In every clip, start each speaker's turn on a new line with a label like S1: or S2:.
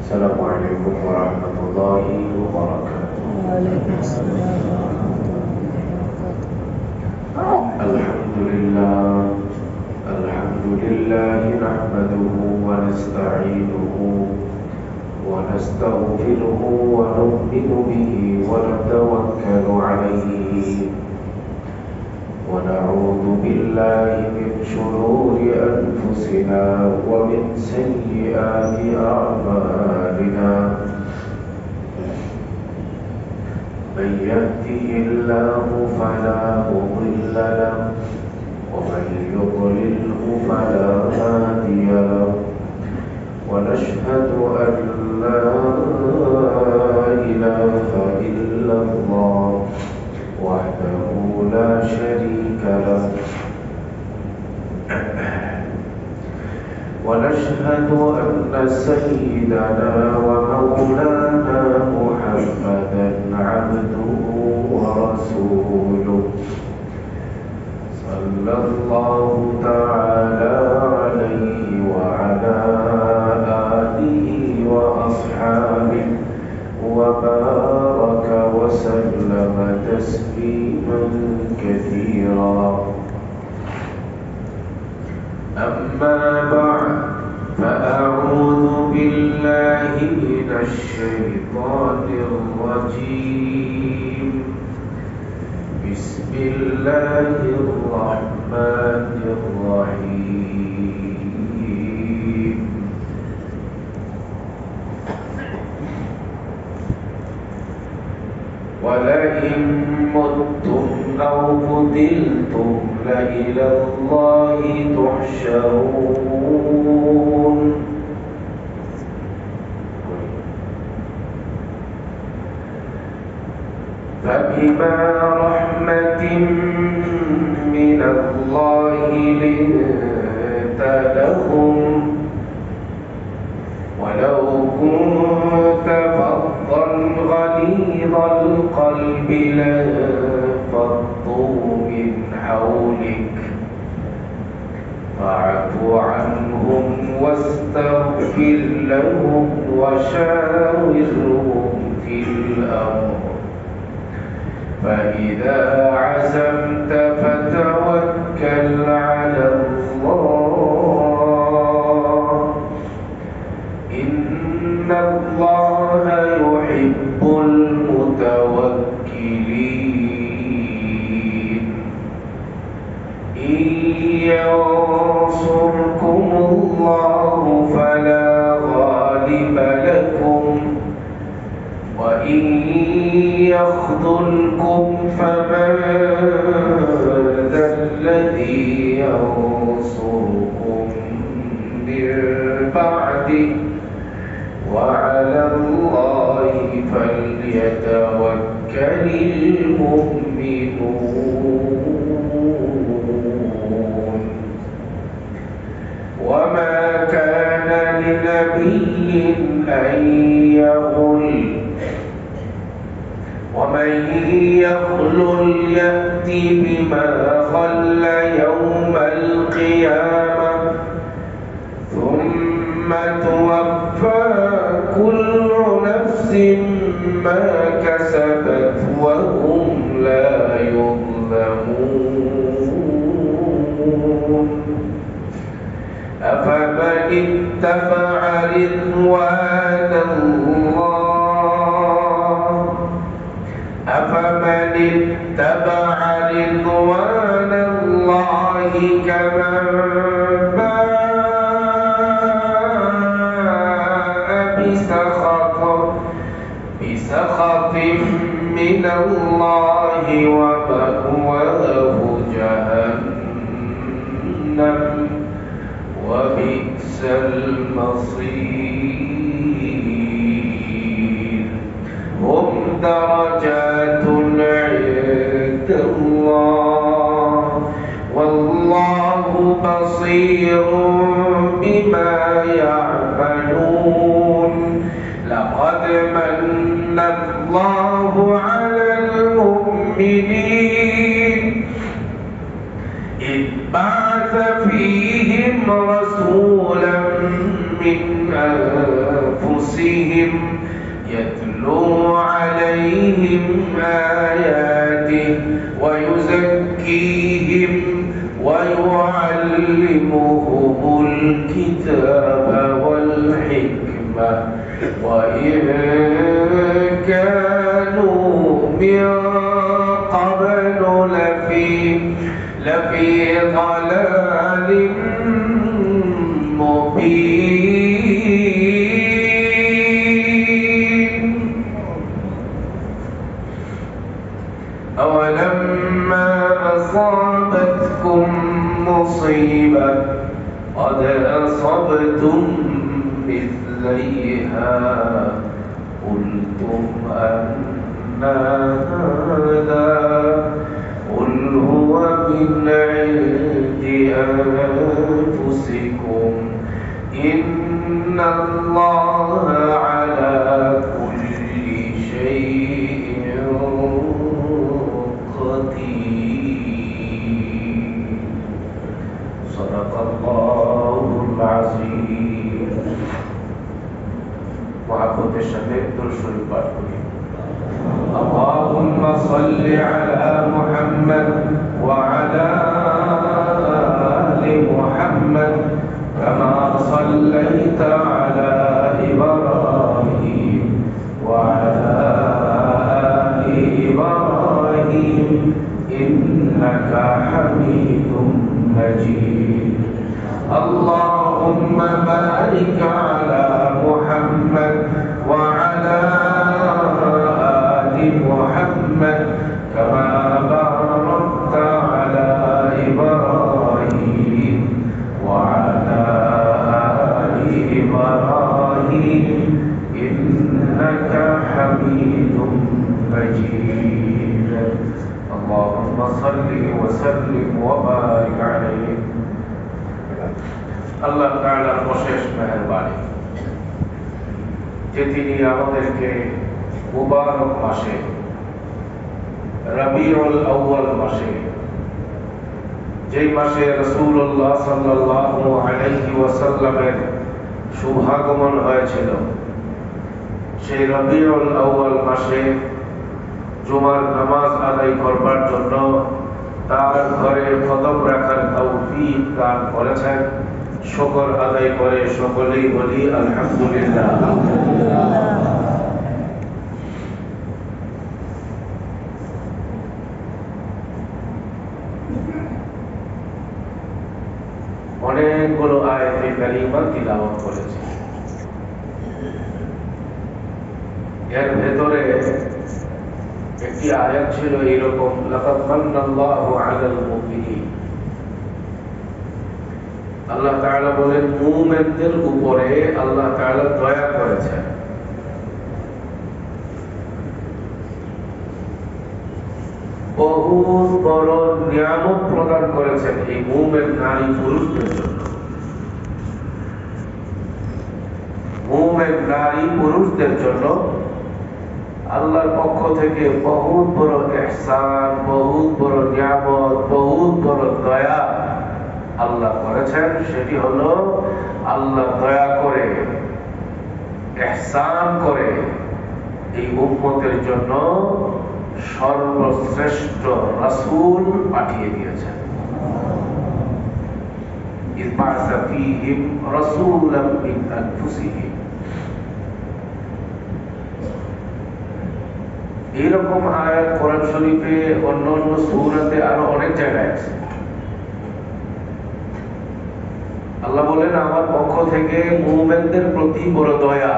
S1: Assalamualaikum warahmatullahi wabarakatuh.
S2: Waalaikumsalam warahmatullahi wabarakatuh.
S1: Alhamdulillah nahmaduhu wa nasta'inuhu wa nastaghfiruhu wa nu'minu bihi wa natawakkalu alayhi wa na'udzu billahi min shururi anfusina wa min sayyiati a'malina. من يهده الله فلا مضل له ومن يضلله فلا هادي له ونشهد أن لا إله إلا الله وحده لا شريك له ونشهد أن سيدنا ومولانا محمدا عبده ورسوله صلى الله تعالى عليه وعلى آله وأصحابه وبارك وسلم تسليما كثيرا. أما بعد فأعوذ بالله من الشيطان الرجيم. بسم الله الرحمن الرحيم. ولئن متم أو قتلتم لإلى الله تحشرون. فبما رحمة من الله لنت لهم ولو كنت فظا غليظ القلب لانفضوا من حولك فاعف عنهم واستغفر لهم وشاورهم في الأمر فإذا عزمت فتوكل على الله إن الله يحب المتوكلين. إن ينصركم الله فلا غالب لكم وإن يخذلكم فمن ذا الذي ينصركم من بعده وعلى الله فليتوكل المؤمنون. وما كان لنبي أن يغل ومن يغلل يأت بما غل يوم القيامة ثم توفى كل نفس ما كسبت وهم لا يظلمون. أفمن اتبع رضوان الله كمن باء بسخط من الله ومأواه جهنم وبئس المصير هم درجات عند الله والله بصير بما يعملون لقد من الله على المؤمنين إذ بعث فيهم رسولا من أنفسهم يتلو عليهم آياته ويزكيهم ويعلمهم الكتاب والحكمة وإن كانوا من قبل لفي ضلال مبين أولما أصابتكم مصيبة قد أصبتم مثليها قلتم أنى هذا قل هو من عند أنفسكم إن الله على كل شيء قدير صدق الله العظيم محبت الشهيد درشل الباركولي اللهم صل على محمد وعلى آل محمد كما صليت على إبراهيم وعلى آل إبراهيم إنك حميد مجيد اللهم بارك على محمد وعلى آل محمد كما باركت على إبراهيم وعلى آل إبراهيم إنك حميد مجيد اللهم صل وسلم وبارك عليه আল্লাহ তাআলার অশেষ মেহেরবানি যে তিনি আমাদেরকে মুবারক মাসে রবিউল আউয়াল মাসে যেই মাসে রাসূলুল্লাহ সাল্লাল্লাহু আলাইহি ওয়াসাল্লামের শুভাগমন হয়েছিল সেই রবিউল আউয়াল মাসে জুমার নামাজ আদায় করবার জন্য তার ঘরে কদম রাখার তৌফিক দান করেছেন শুকর আদায় করে সকলেই বলি আলহামদুলিল্লাহ অনেকগুলো আয়াতে কারিমা তিলাওয়াত করেছে এর ভেতরে একটি আয়াত ছিল এরকম লাকাদ মান্নাল্লাহু আলাল মুমিনিন আল্লাহ তাআলা বলেন মুমিনদের উপরে আল্লাহ তাআলা দয়া করেছেন বহুত বড় নিয়ামত প্রদান করেছেন এই মুমিন নারী পুরুষদের জন্য মুমিন নারী পুরুষদের জন্য আল্লাহর পক্ষ থেকে বহুত বড় ইহসান বহুত বড় নিয়ামত বহুত বড় দয়া আল্লাহ করেছেন সেটি হলো আল্লাহ দয়া করে ইহসান করে এই উম্মতের জন্য সর্বশ্রেষ্ঠ রাসূল পাঠিয়ে দিয়েছেন ইয বা'সা ফীহিম রাসূলাম মিন আনফুসিহিম এরকম আয়াত কোরআন শরীফে অন্যান্য সূরাতে আরো অনেক জায়গায় আছে আল্লাহ বলেন আমার পক্ষ থেকে মুমিনদের প্রতি বড় দয়া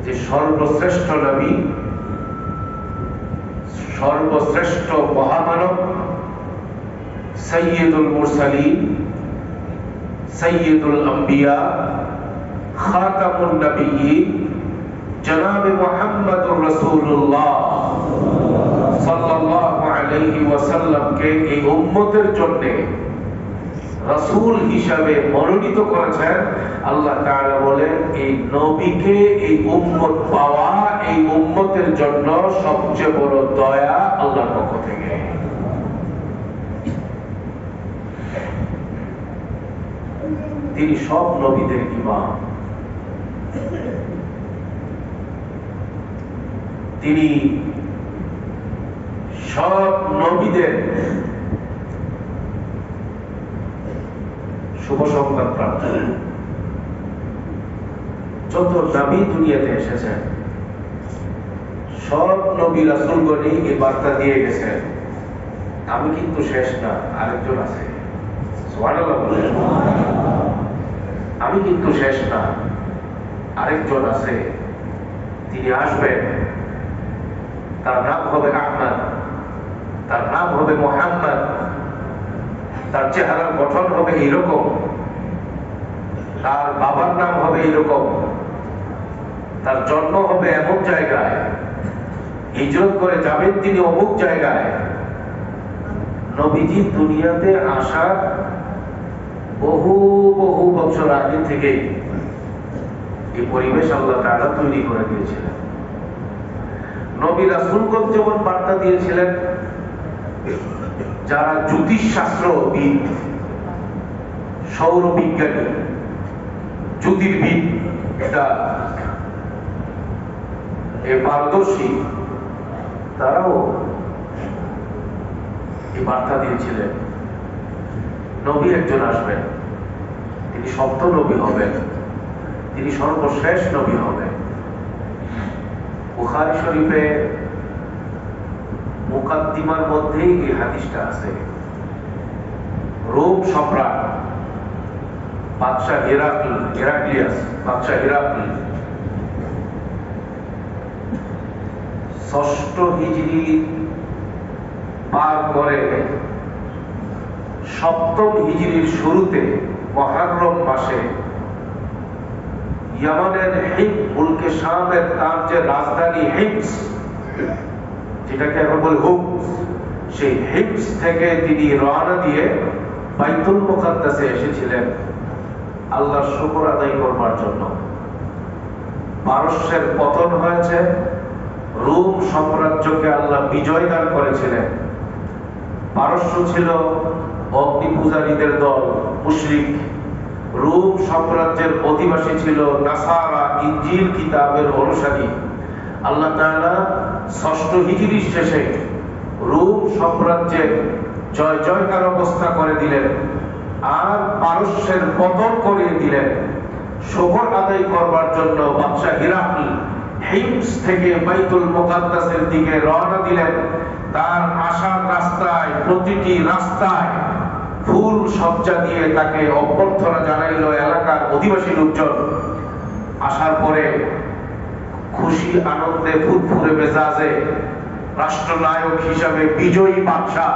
S1: যে সর্বশ্রেষ্ঠ নবী, সর্বশ্রেষ্ঠ মহামানব, সাইয়্যিদুল মুরসালিন, সাইয়্যিদুল আম্বিয়া, খাতামুন নবিয়্যিন, জনাবে মুহাম্মদুর রাসূলুল্লাহ সাল্লাল্লাহু আলাইহি ওয়াসাল্লামকে এই উম্মতের জন্য রাসূল হিসাবে মনোনীত করেছেন। আল্লাহ তাআলা বলেন, এই নবীকে এই উম্মত পাওয়া এই উম্মতের জন্য সবচেয়ে বড় দয়া আল্লাহর পক্ষ থেকে। তিনি সব নবীদের ইমাম, তিনি সব নবীদের শুভ সংবাদ প্রাপ্ত। যত নবী দুনিয়াতে এসেছেন সব নবী রাসূলগণই এই বার্তা দিয়ে গেছেন, আমি কিন্তু শেষ না, আরেকজন আছে। সুবহানাল্লাহ বলেন। আমি কিন্তু শেষ না, আরেকজন আছে, তিনি আসবেন, তার নাম হবে আহমদ, তার নাম হবে মুহাম্মদ, তার চেহারার গঠন হবে এইরকম, তার বাবার নাম হবে এইরকম, তার জন্ম হবে এমন জায়গায়, হিজরত করে যাবেন তিনি অমুক জায়গায়। নবীজি দুনিয়াতে আসার বহু বহু বছর আগে থেকে এই পরিবেশ আল্লাহ তাআলা তৈরি করে দিয়েছিলেন। নবী রাসূলগণ যেমন বার্তা দিয়েছিলেন, যারা জ্যোতিষশাস্ত্রবিদ, সৌরবিজ্ঞানী, জ্যোতির্বিদ, এটা পারদর্শী, তারাও এই বার্তা দিয়েছিলেন নবী একজন আসবেন, তিনি সপ্ত নবী হবেন, তিনি সর্বশেষ নবী হবেন। বুখারী শরীফে মুকাদ্দিমার মধ্যেই এই হাদিসটা আছে। রোম সম্রাট বাদশাহ হেরাক্লিয়াস, বাদশাহ হেরাক্ল ৬ষ্ঠ হিজরি পার করে ৭ম হিজরির শুরুতে মুহররম মাসে ইয়ামানের হিম মুলকে শামের তার যে রাজধানী হিমস, যেটাকে এখন বলে হুমস, সেই হিমস থেকে তিনি রওনা দিয়ে বাইতুল মুকাদ্দাসে এসেছিলেন আল্লাহর শুকর আদায় করবার জন্য। পারস্যের পতন হয়েছে, রোম সাম্রাজ্যকে আল্লাহ বিজয় দান করেছিলেন। পারস্য ছিল অগ্নি পূজারীদের দল, মুশরিক। রোম সাম্রাজ্যের অধিবাসী ছিল নাসারা, ইনজিল কিতাবের অনুসারী। আল্লাহ তাআলা ৬ষ্ঠ হিজরির শেষে রোম সাম্রাজ্যের জয় জয়কার অবস্থা করে দিলেন আর পারস্যের পতন করিয়ে দিলেন। শুকর আদায় করবার জন্য বাদশা হিরাক্ল হিমস থেকে বাইতুল মুকাদ্দাসের দিকে রওনা দিলেন। তার আসার রাস্তায়, প্রতিটি রাস্তায় ফুল সজ্জা দিয়ে তাকে অভ্যর্থনা জানাইল এলাকার অধিবাসী লোকজন। আসার পরে খুশি আনন্দে ফুরফুরে মেজাজে রাষ্ট্রনায়ক হিসাবে বিজয়ী বাদশাহ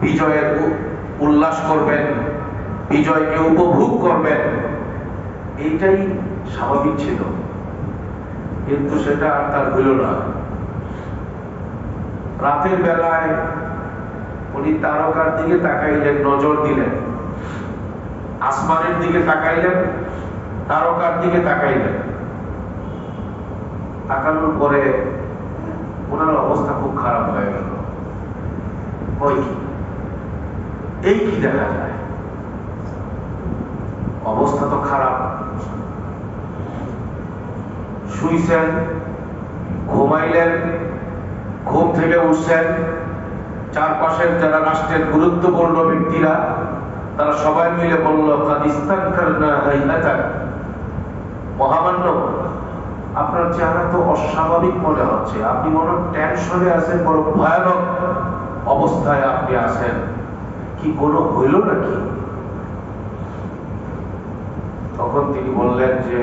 S1: বিজয়ের উল্লাস করবেন, বিজয়কে উপভোগ করবেন, এইটাই স্বাভাবিক ছিল। কিন্তু সেটা আর তার হইল না। রাতের বেলায় উনি তারকার দিকে তাকাইলেন, নজর দিলেন, আসমানের দিকে তাকাইলেন, তারকার দিকে তাকাইলেন। তাকানোর পরে ওনার অবস্থা খুব খারাপ হয়ে গেল। ওই এই কি দেখা যায়, অবস্থা তো খারাপ। শুইছেন, ঘুমাইলেন, ঘুম থেকে উঠছেন, চারপাশের যারা রাষ্ট্রের গুরুত্বপূর্ণ ব্যক্তিরা তারা সবাই মিলে বলল, মহামান্য, আপনার চেহারা তো অস্বাভাবিক মনে হচ্ছে, আপনি মনে টেনশনে আছেন, বড় ভয়ানক অবস্থায় আপনি আছেন, কি কোনো হইল নাকি? তখন তিনি বললেন যে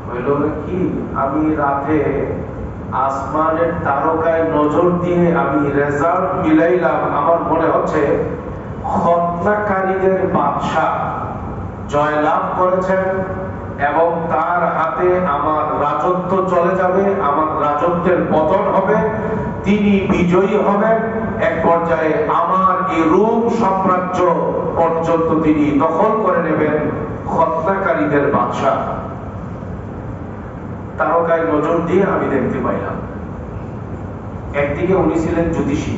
S1: হইল কি, আমি রাতে আসমানের তারকায় নজর দিয়ে আমি রেজাল্ট মিলাইলাম, আমার মনে হচ্ছে হত্যাকারীদের বাদশা জয়লাভ করেছেন এবং তার হাতে আমার রাজত্ব চলে যাবে, আমার রাজত্বের পতন হবে, তিনি বিজয়ী হবেন, এক পর্যায়ে আমার এই রোম সাম্রাজ্য পর্যন্ত তিনি দখল করে নেবেন, হত্যাকারীদের বাদশা। তারকায় নজর দিয়ে আমি দেখতে পাইলাম, একদিকে উনি ছিলেন জ্যোতিষী,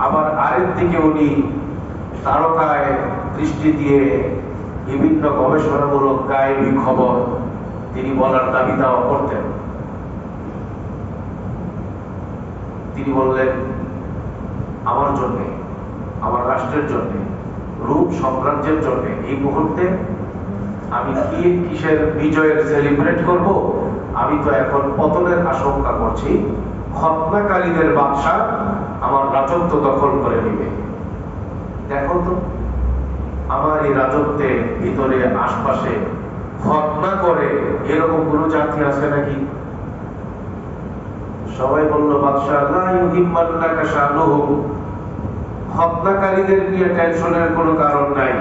S1: আবার আরেক দিকে উনি তারকায় দৃষ্টি দিয়ে বিভিন্ন গবেষণামূলক গায়েবী খবর তিনি বলার দাবি দাওয়া করতেন। তিনি বললেন, আমার জন্য, আমার রাষ্ট্রের জন্য, রূপ সাম্রাজ্যের জন্য এই মুহূর্তে আমি কি কিসের বিজয়ের সেলিব্রেট করব? আমি তো এখন পতনের আশঙ্কা করছি, হত্যাকারীদের বাদশা আমার রাজত্ব দখল করে নেবে। দেখো তো, আমার এই রাজত্বের ভিতরে আশপাশে হত্যা করে এরকম কোন জাতি আছে নাকি? সবাই বলল, বাদশা লা ইউহিম্মান্নাকা শানুহু, হত্যাকারীদের নিয়ে টেনশনের কোনো কারণ নাই,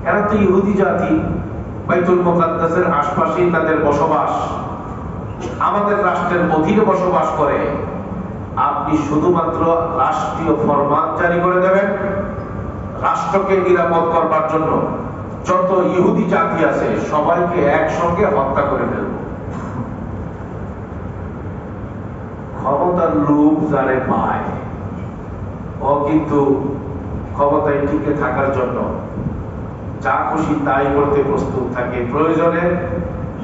S1: এরা তো ইহুদি জাতি, বাইতুল মুকাদ্দাসের আশপাশেই তাদের বসবাস, আমাদের রাষ্ট্রের অধীনে বসবাস করে। আপনি শুধুমাত্র রাষ্ট্রীয় ফরমান জারি করে দেবেন, রাষ্ট্রকে নিরাপদ করবার জন্য যত ইহুদি জাতি আছে সবাইকে একসঙ্গে হত্যা করে ফেলব। ক্ষমতার লোভ যারে পায়, ও কিন্তু ক্ষমতায় টিকে থাকার জন্য যা খুশি তাই করতে প্রস্তুত থাকে, প্রয়োজনে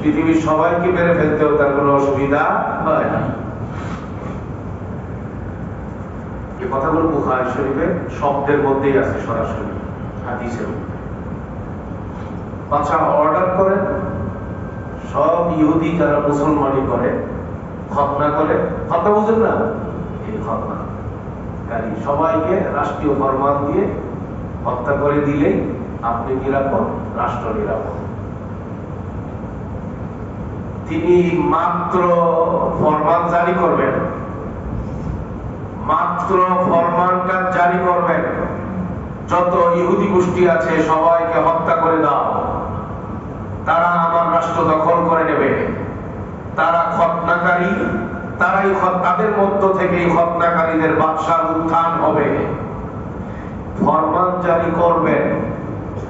S1: পৃথিবীর সবাইকে মেরে ফেলতেও তার কোনো অসুবিধা হয় না। এই কথাগুলো বুখারী শরীফে শব্দের মধ্যেই আছে, সরাসরি হাদিসের। বাদশা অর্ডার করেন, সব ইহুদি যারা মুসলমানি করে, খতনা করে, খতনা বুঝেন না, এই খতনা সবাইকে রাষ্ট্রীয় ফরমান দিয়ে হত্যা করে দিলেই আপনি নিরাপদ, রাষ্ট্র নিরাপদ। তিনি মাত্র ফরমান জারি করবেন, মাত্র ফরমানটা জারি করবেন, যত ইহুদি গোষ্ঠী আছে সবাইকে হত্যা করে দাও, তারা আমার রাষ্ট্র দখল করে নেবে, তারা খতনাকারী, তারাই তাদের মধ্য থেকে খতনাকারীদের বাদশার উত্থান হবে। ফরমান জারি করবেন,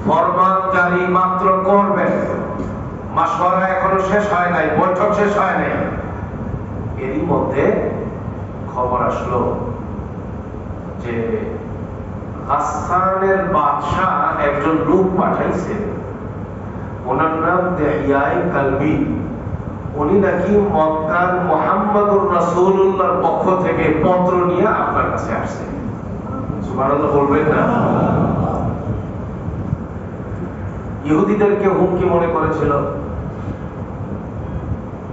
S1: ফরমান জারি মাত্র করবেন, মাশওয়ারা এখনো শেষ হয় নাই, বৈঠক শেষ হয় নাই, এরই মধ্যে খবর আসলো যে গাসসানের বাদশা একজন লোক পাঠাইছে, ওনার নাম দেহিয়ায়ে কালবি। উনি নাকি মক্কার মুহাম্মদুর রাসূলুল্লাহর পক্ষ থেকে পত্র নিয়ে আপনার কাছে আসছে। সুবহানাল্লাহ বলবেন না? ইহুদিদেরকে হুমকি মনে করেছিল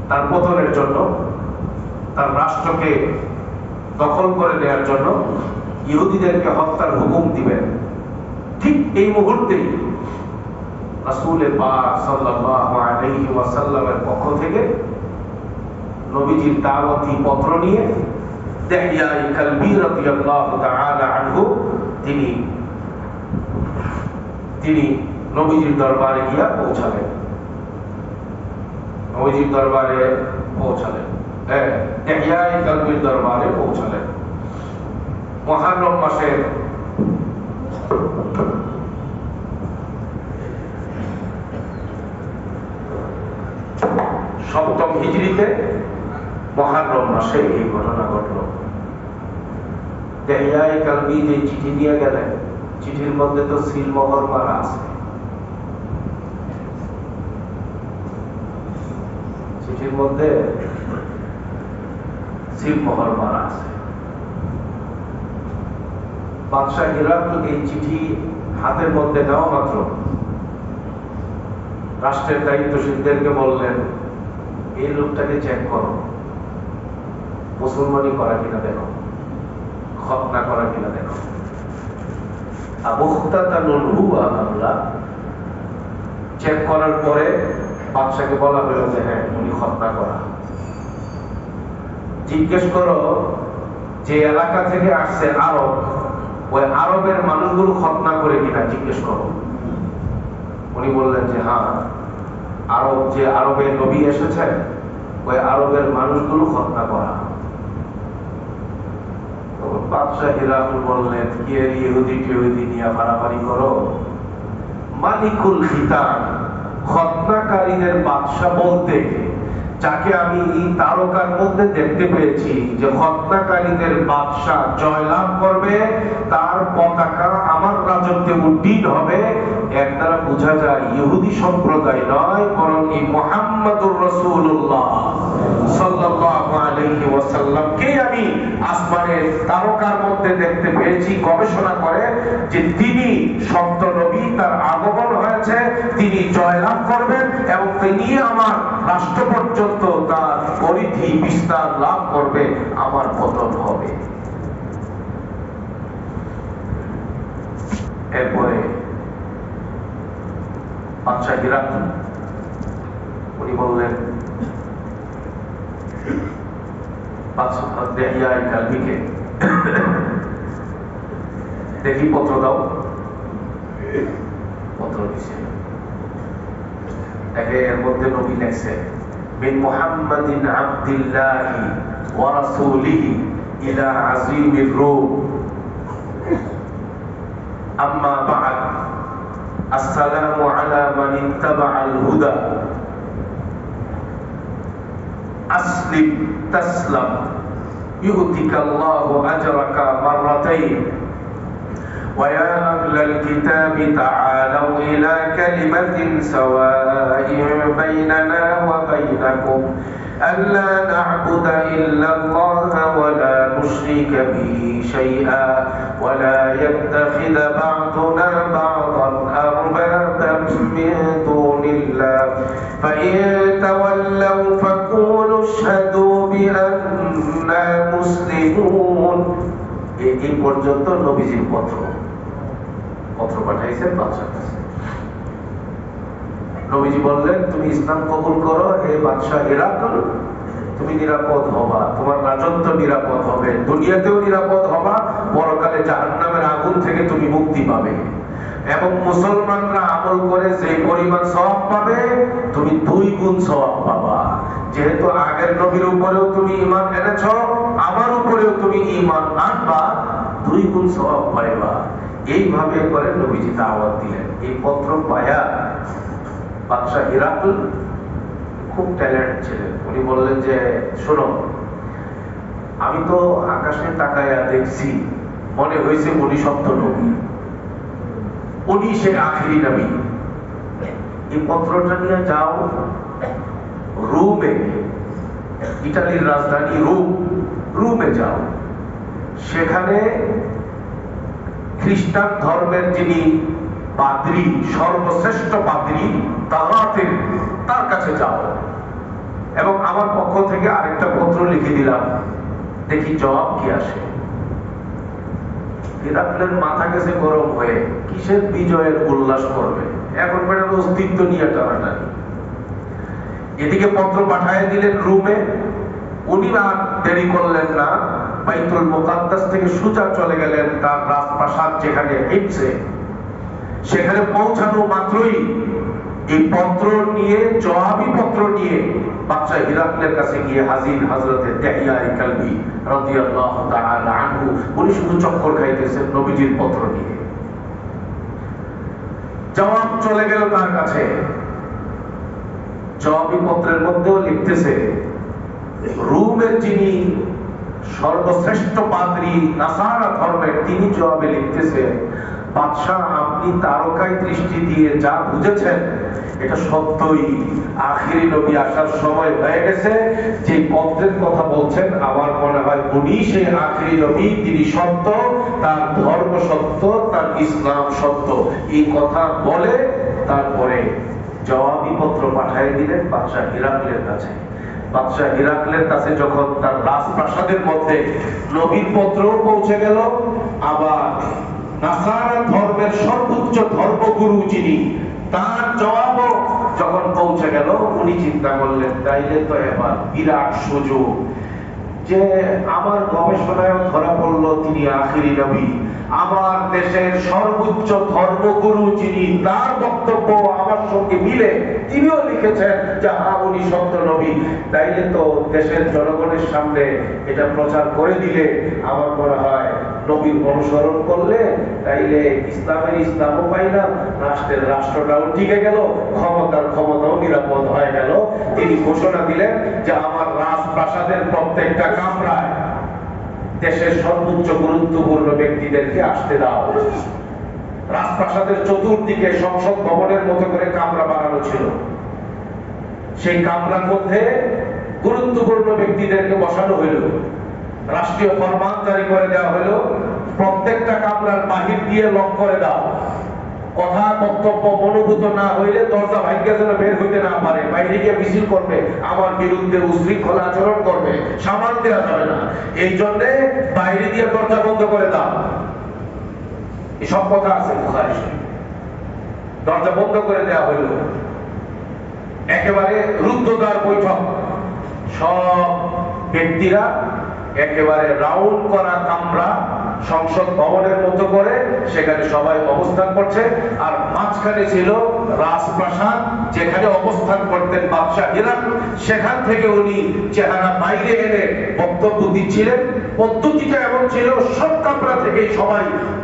S1: তার পতনের জন্য, তার রাষ্ট্রকে দখল করে নেওয়ার জন্য ইহুদিদেরকে হত্যার হুকুম দিবেন। ঠিক এই মুহূর্তেই রাসূল পাক সাল্লাল্লাহু আলাইহি ওয়াসাল্লামের পক্ষ থেকে নবীজির দাওয়াতি পত্র নিয়ে দেহিয়ায়ে কালবি রাদিয়াল্লাহু তাআলা আনহু তিনি নবীজির দরবারে গিয়া পৌঁছালেন। নবীজির দরবারে পৌঁছালেন, দেহিয়ায়ে কালবির দরবারে পৌঁছালেন। মুহররম মাসের সপ্তম হিজরিতে মুহররম মাসে এই ঘটনা ঘটল। দেহিয়ায়ে কালবি যে চিঠি নিয়ে গেলেন, চিঠির মধ্যে তো সিলমোহর মারা আছে, চিঠির মধ্যে সিলমোহর মারা আছে। বাদশাহ হিরাক্ল এই চিঠি হাতের মধ্যে নেওয়া মাত্র রাষ্ট্রের দায়িত্বশীলদেরকে বললেন, এই লোকটাকে চেক করো, মুসলমানি করা কিনা দেখো, খতনা করা কিনা দেখো। আবুখতাতানুল হুয়া আমলা, চেক করার পরে বাদশাকে বলা হলো যে হ্যাঁ উনি খতনা করা। জিজ্ঞেস করো যে এলাকা থেকে আসছে আরব, ওই আরবের মানুষগুলো খতনা করে কিনা জিজ্ঞেস করো। উনি বললেন যে হ্যাঁ, আরব যে আরবের নবী এসেছেন ওই আরবের মানুষগুলো খতনা করা। বাদশাহ হিরাকুল বললেন কি ইহুদি টিহুদি নিয়ে বাড়াবাড়ি করো, মালিকুল খিতান খতনাকারীদের বাদশাহ বলতে যাকে আমি তারকার মধ্যে দেখতে পেয়েছি যে খতনাকারীদের বাদশাহ জয়লাভ করবে, তার পতাকা আমার রাজত্বে উড্ডীন হবে, এর দ্বারা বোঝা যায় ইহুদি সম্প্রদায় নয়, বরং এই মুহাম্মদুর রাসূলুল্লাহ সাল্লাল্লাহু আলাইহি ওয়াসাল্লামকে আমি আসমানের তারকার মধ্যে দেখতে পেয়েছি। গবেষণা করে যে তিনি সত্য নবী, তার আগমন হয়েছে, তিনি জয়লাভ করবেন এবং তিনি আমার রাষ্ট্র পর্যন্ত তার পরিধি বিস্তার লাভ করবে, আমার পতন হবে। এরপরে বাদশাহ হিরাকুল উনি বললেন দেখি পত্র দাও। পত্র দিছে, এর মধ্যে নবী লেখছে মিন মুহাম্মাদিন আবদিল্লাহি ওয়া রাসূলিহি ইলা আযীমির রূম আম্মা বা'দ আসসালামু আলা মান ইত্তাবা'আল হুদা আসলিম তাসলাম ইউতিকাল্লাহু আজরাকা মাররাতাইন ويا أهل الكتاب تعالوا إلى كلمة سواء بيننا وبينكم ألا نعبد إلا الله ولا نشرك به شيئا ولا يتخذ بعضنا بعضا أربابا من دون الله فإن تولوا فقولوا اشهدوا بأننا مسلمون। এই পর্যন্ত নবীজির পত্র পাঠাইছেন বাদশার কাছে। নবীজি বললেন তুমি ইসলাম কবুল করো হে বাদশাহ হিরাকুল, তুমি নিরাপদ হবা, তোমার রাজত্ব নিরাপদ হবে, দুনিয়াতেও নিরাপদ হবা, পরকালে জাহান্নামের আগুন থেকে তুমি মুক্তি পাবে এবং মুসলমানরা আমল করে যে পরিমাণ সওয়াব পাবে তুমি 2 গুণ সওয়াব পাবা। যেহেতু আগের নবীর উপরেও তুমি ঈমান এনেছো, আমার উপরেও তুমি ঈমান আনবা, 2 গুণ সওয়াব পাইবা। এইভাবে করে নবীজি দাওয়াত দিলেন। এই পত্র পায়া বাদশাহ হিরাকুল খুব ট্যালেন্ট ছিলেন। উনি বললেন যে শোনো, আমি তো আকাশে তাকায়া দেখছি, মনে হয়েছে উনি সত্য নবী, উনি সে আখিরি নবী। এই পত্রটা নিয়ে যাও রোমে, ইতালির রাজধানী রোমে যাও, সেখানে খ্রিস্টান ধর্মের যিনি পাদ্রী, সর্বশ্রেষ্ঠ পাদ্রী তার কাছে যাও এবং আমার পক্ষ থেকে আরেকটা পত্র লিখে দিলাম, দেখি জবাব কি আসে। হিরাকুলের মাথা গেছে গরম হয়ে, কিসের বিজয়ের উল্লাস করবে, এখন বেটার অস্তিত্ব নিয়ে টানাটানি। এদিকে পত্র পাঠিয়ে দিলেন রোমে। উনি আর দেরি করলেন না, বাইতুল মুকাদ্দাস থেকে সোজা চলে গেলেন তার রাজপ্রাসাদ যেখানে হিমসে। সেখানে পৌঁছানো মাত্রই এই পত্র নিয়ে, জবাবি পত্র নিয়ে বাদশাহ হিরাকুলের কাছে গিয়ে হাজির হযরতে দিহিয়া কালবি রাদিয়াল্লাহু তাআলা আনহু। উনি শুধু চক্কর খাইতেছেন নবীজির পত্র নিয়ে। জবাব চলে গেল তার কাছে। জবাবি পত্রের মধ্যেও লিখতেছে, রোমের যিনি সর্বশ্রেষ্ঠ পাদ্রী নাসারা ধর্মের, তিনি জবাবে লিখতেছে, বাদশাহ আপনি তারকায় দৃষ্টি দিয়ে যা বুঝেছেন এটা সত্যই, আখিরি নবী আসার সময় হয়ে গেছে। যে পত্রের কথা বলছেন আমার মনে হয় উনি সেই আখিরি নবী, তিনি সত্য, তার ধর্ম সত্য, তার ইসলাম সত্য। এই কথা বলে তারপরে জবাবি পত্র পাঠিয়ে দিলেন বাদশাহ হিরাকুলের কাছে। বাদশাহ হিরাকুলের কাছে যখন তার রাজপ্রাসাদের মধ্যে নবীর পত্রও পৌঁছে গেল, আবার নাসারা ধর্মের সর্বোচ্চ ধর্মগুরু যিনি তার জবাবও যখন পৌঁছে গেল, উনি চিন্তা করলেন তাইলে তো এবার বিরাট সুযোগ, যে আমার গবেষণায় ধরা পড়লো তিনি আখিরি নবী, আমার দেশের সর্বোচ্চ ধর্মগুরু যিনি, তার বক্তব্য আমার সঙ্গে মিলে, তিনিও লিখেছেন যে হ্যাঁ উনি সত্য নবী। তাইলে তো দেশের জনগণের সামনে এটা প্রচার করে দিলে আমার মনে হয় নবীর অনুসরণ করলে তাইলে ইসলামের ইসলামও পাইলাম, রাষ্ট্রের রাষ্ট্রটাও টিকে গেল, ক্ষমতাও নিরাপদ হয়ে গেল। তিনি ঘোষণা দিলেন যে আমার রাজপ্রাসাদের প্রত্যেকটা কামরায় দেশের সর্বোচ্চ গুরুত্বপূর্ণ ব্যক্তিদেরকে আসতে দাও। রাজপ্রাসাদের চতুর্দিকে সংসদ ভবনের মতো করে কামরা বানানো ছিল, সেই কামরার মধ্যে গুরুত্বপূর্ণ ব্যক্তিদেরকে বসানো হইল, রাষ্ট্রীয় ফরমান জারি করে দেওয়া হলো, প্রত্যেকটা কামরার বাহির দিয়ে লক করে দাও, কথা বক্তব্য মনোভূত না হইলে দরজা ভাগ্যে যেন বের হইতে না পারে, বাইরে গিয়ে মিছিল করবে, আমার বিরুদ্ধে উশৃঙ্খলা আচরণ করবে, সামাল দেওয়া যাবে না, এই জন্য বাইরে দিয়ে দরজা বন্ধ করে দাও। এসব কথা আছে বুখারী শরীফে। দরজা বন্ধ করে দেওয়া হইল, একেবারে রুদ্ধদ্বার বৈঠক, সব ব্যক্তিরা একেবারে রাউন্ড করা কামরা, সংসদ ভবনের মতো করে সেখানে সবাই অবস্থান করছে, আর মাঝখানে ছিল রাজপ্রাসাদ, যেখানে অবস্থান করতেন বাদশাহ হিরাক্ল, সেখান থেকে উনি চেহারা বাইরে এনে বক্তব্য দিচ্ছিলেন। পদ্ধতিটা এমন ছিল, সব কামরা থেকে সবাই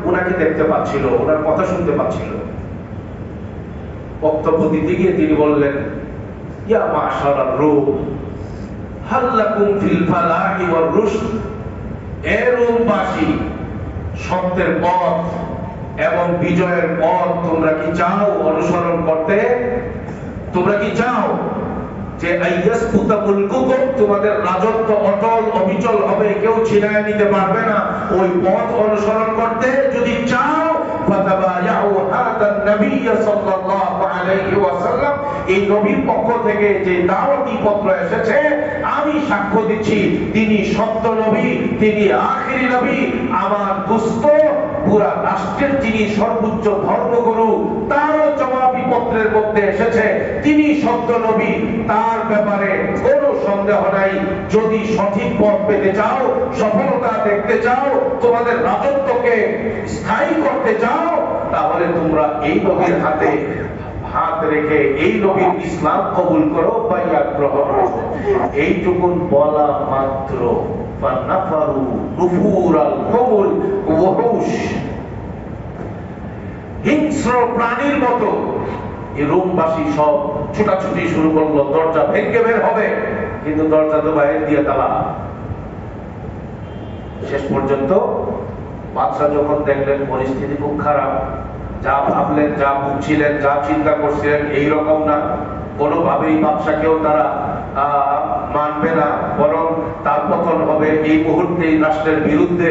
S1: উনাকে দেখতে পাচ্ছিল, ওনার কথা শুনতে পাচ্ছিল। বক্তব্য দিতে গিয়ে তিনি বললেন, ইয়া মাশারার রূম হাল লাকুম ফিল ফালাহি ওয়ার রুশদ, এ রোমবাসী, সত্যের পথ এবং বিজয়ের পথ তোমরা কি চাও অনুসরণ করতে? তোমরা কি চাও যে আইয়াসকুতা মুলকুকুম, তোমাদের রাজত্ব অটল অবিচল হবে, কেউ ছিনায় নিতে পারবে না, ওই পথ অনুসরণ করতে যদি চাও ফাতাবায়াউ হাদান নবী সাল্লাল্লাহু আলাইহি ওয়াসাল্লাম, এই নবীর পক্ষ থেকে যে দাওয়াতি পত্র এসেছে আমি সাক্ষ্য দিচ্ছি তিনি সত্য নবী, তিনি আখিরি নবী, আমার দোস্ত পুরা রাষ্ট্রের যিনি সর্বোচ্চ ধর্মগুরু, তারও জবাবি পত্রের মধ্যে এসেছে তিনি সত্য নবী, তার ব্যাপারে কোনো সন্দেহ নাই। যদি সঠিক পথ পেতে চাও, সফলতা দেখতে চাও, তোমাদের রাজত্বকে স্থায়ী করতে চাও, তাহলে তোমরা এই নবীর হাতে হাত রেখে এই নবীর ইসলাম কবুল করো, বাইয়াত গ্রহণ করো। এইটুকুন বলা মাত্র ফানাফারু নুফুরাল কবুল ওয়াহুশ, হিংস্র প্রাণীর মতো এই রোমবাসী সব ছোটাছুটি শুরু করলো, দরজা ভেঙে বের হবে, কিন্তু দরজা তো বাইরে দিয়ে তালা। শেষ পর্যন্ত বাদশা যখন দেখলেন পরিস্থিতি খুব খারাপ, যা ভাবলেন, যা বুঝছিলেন, যা চিন্তা করছিলেন এইরকম না, কোনোভাবেই বাদশাকেও তারা মানবে না, বরং তার পতন হবে, এই মুহূর্তে রাষ্ট্রের বিরুদ্ধে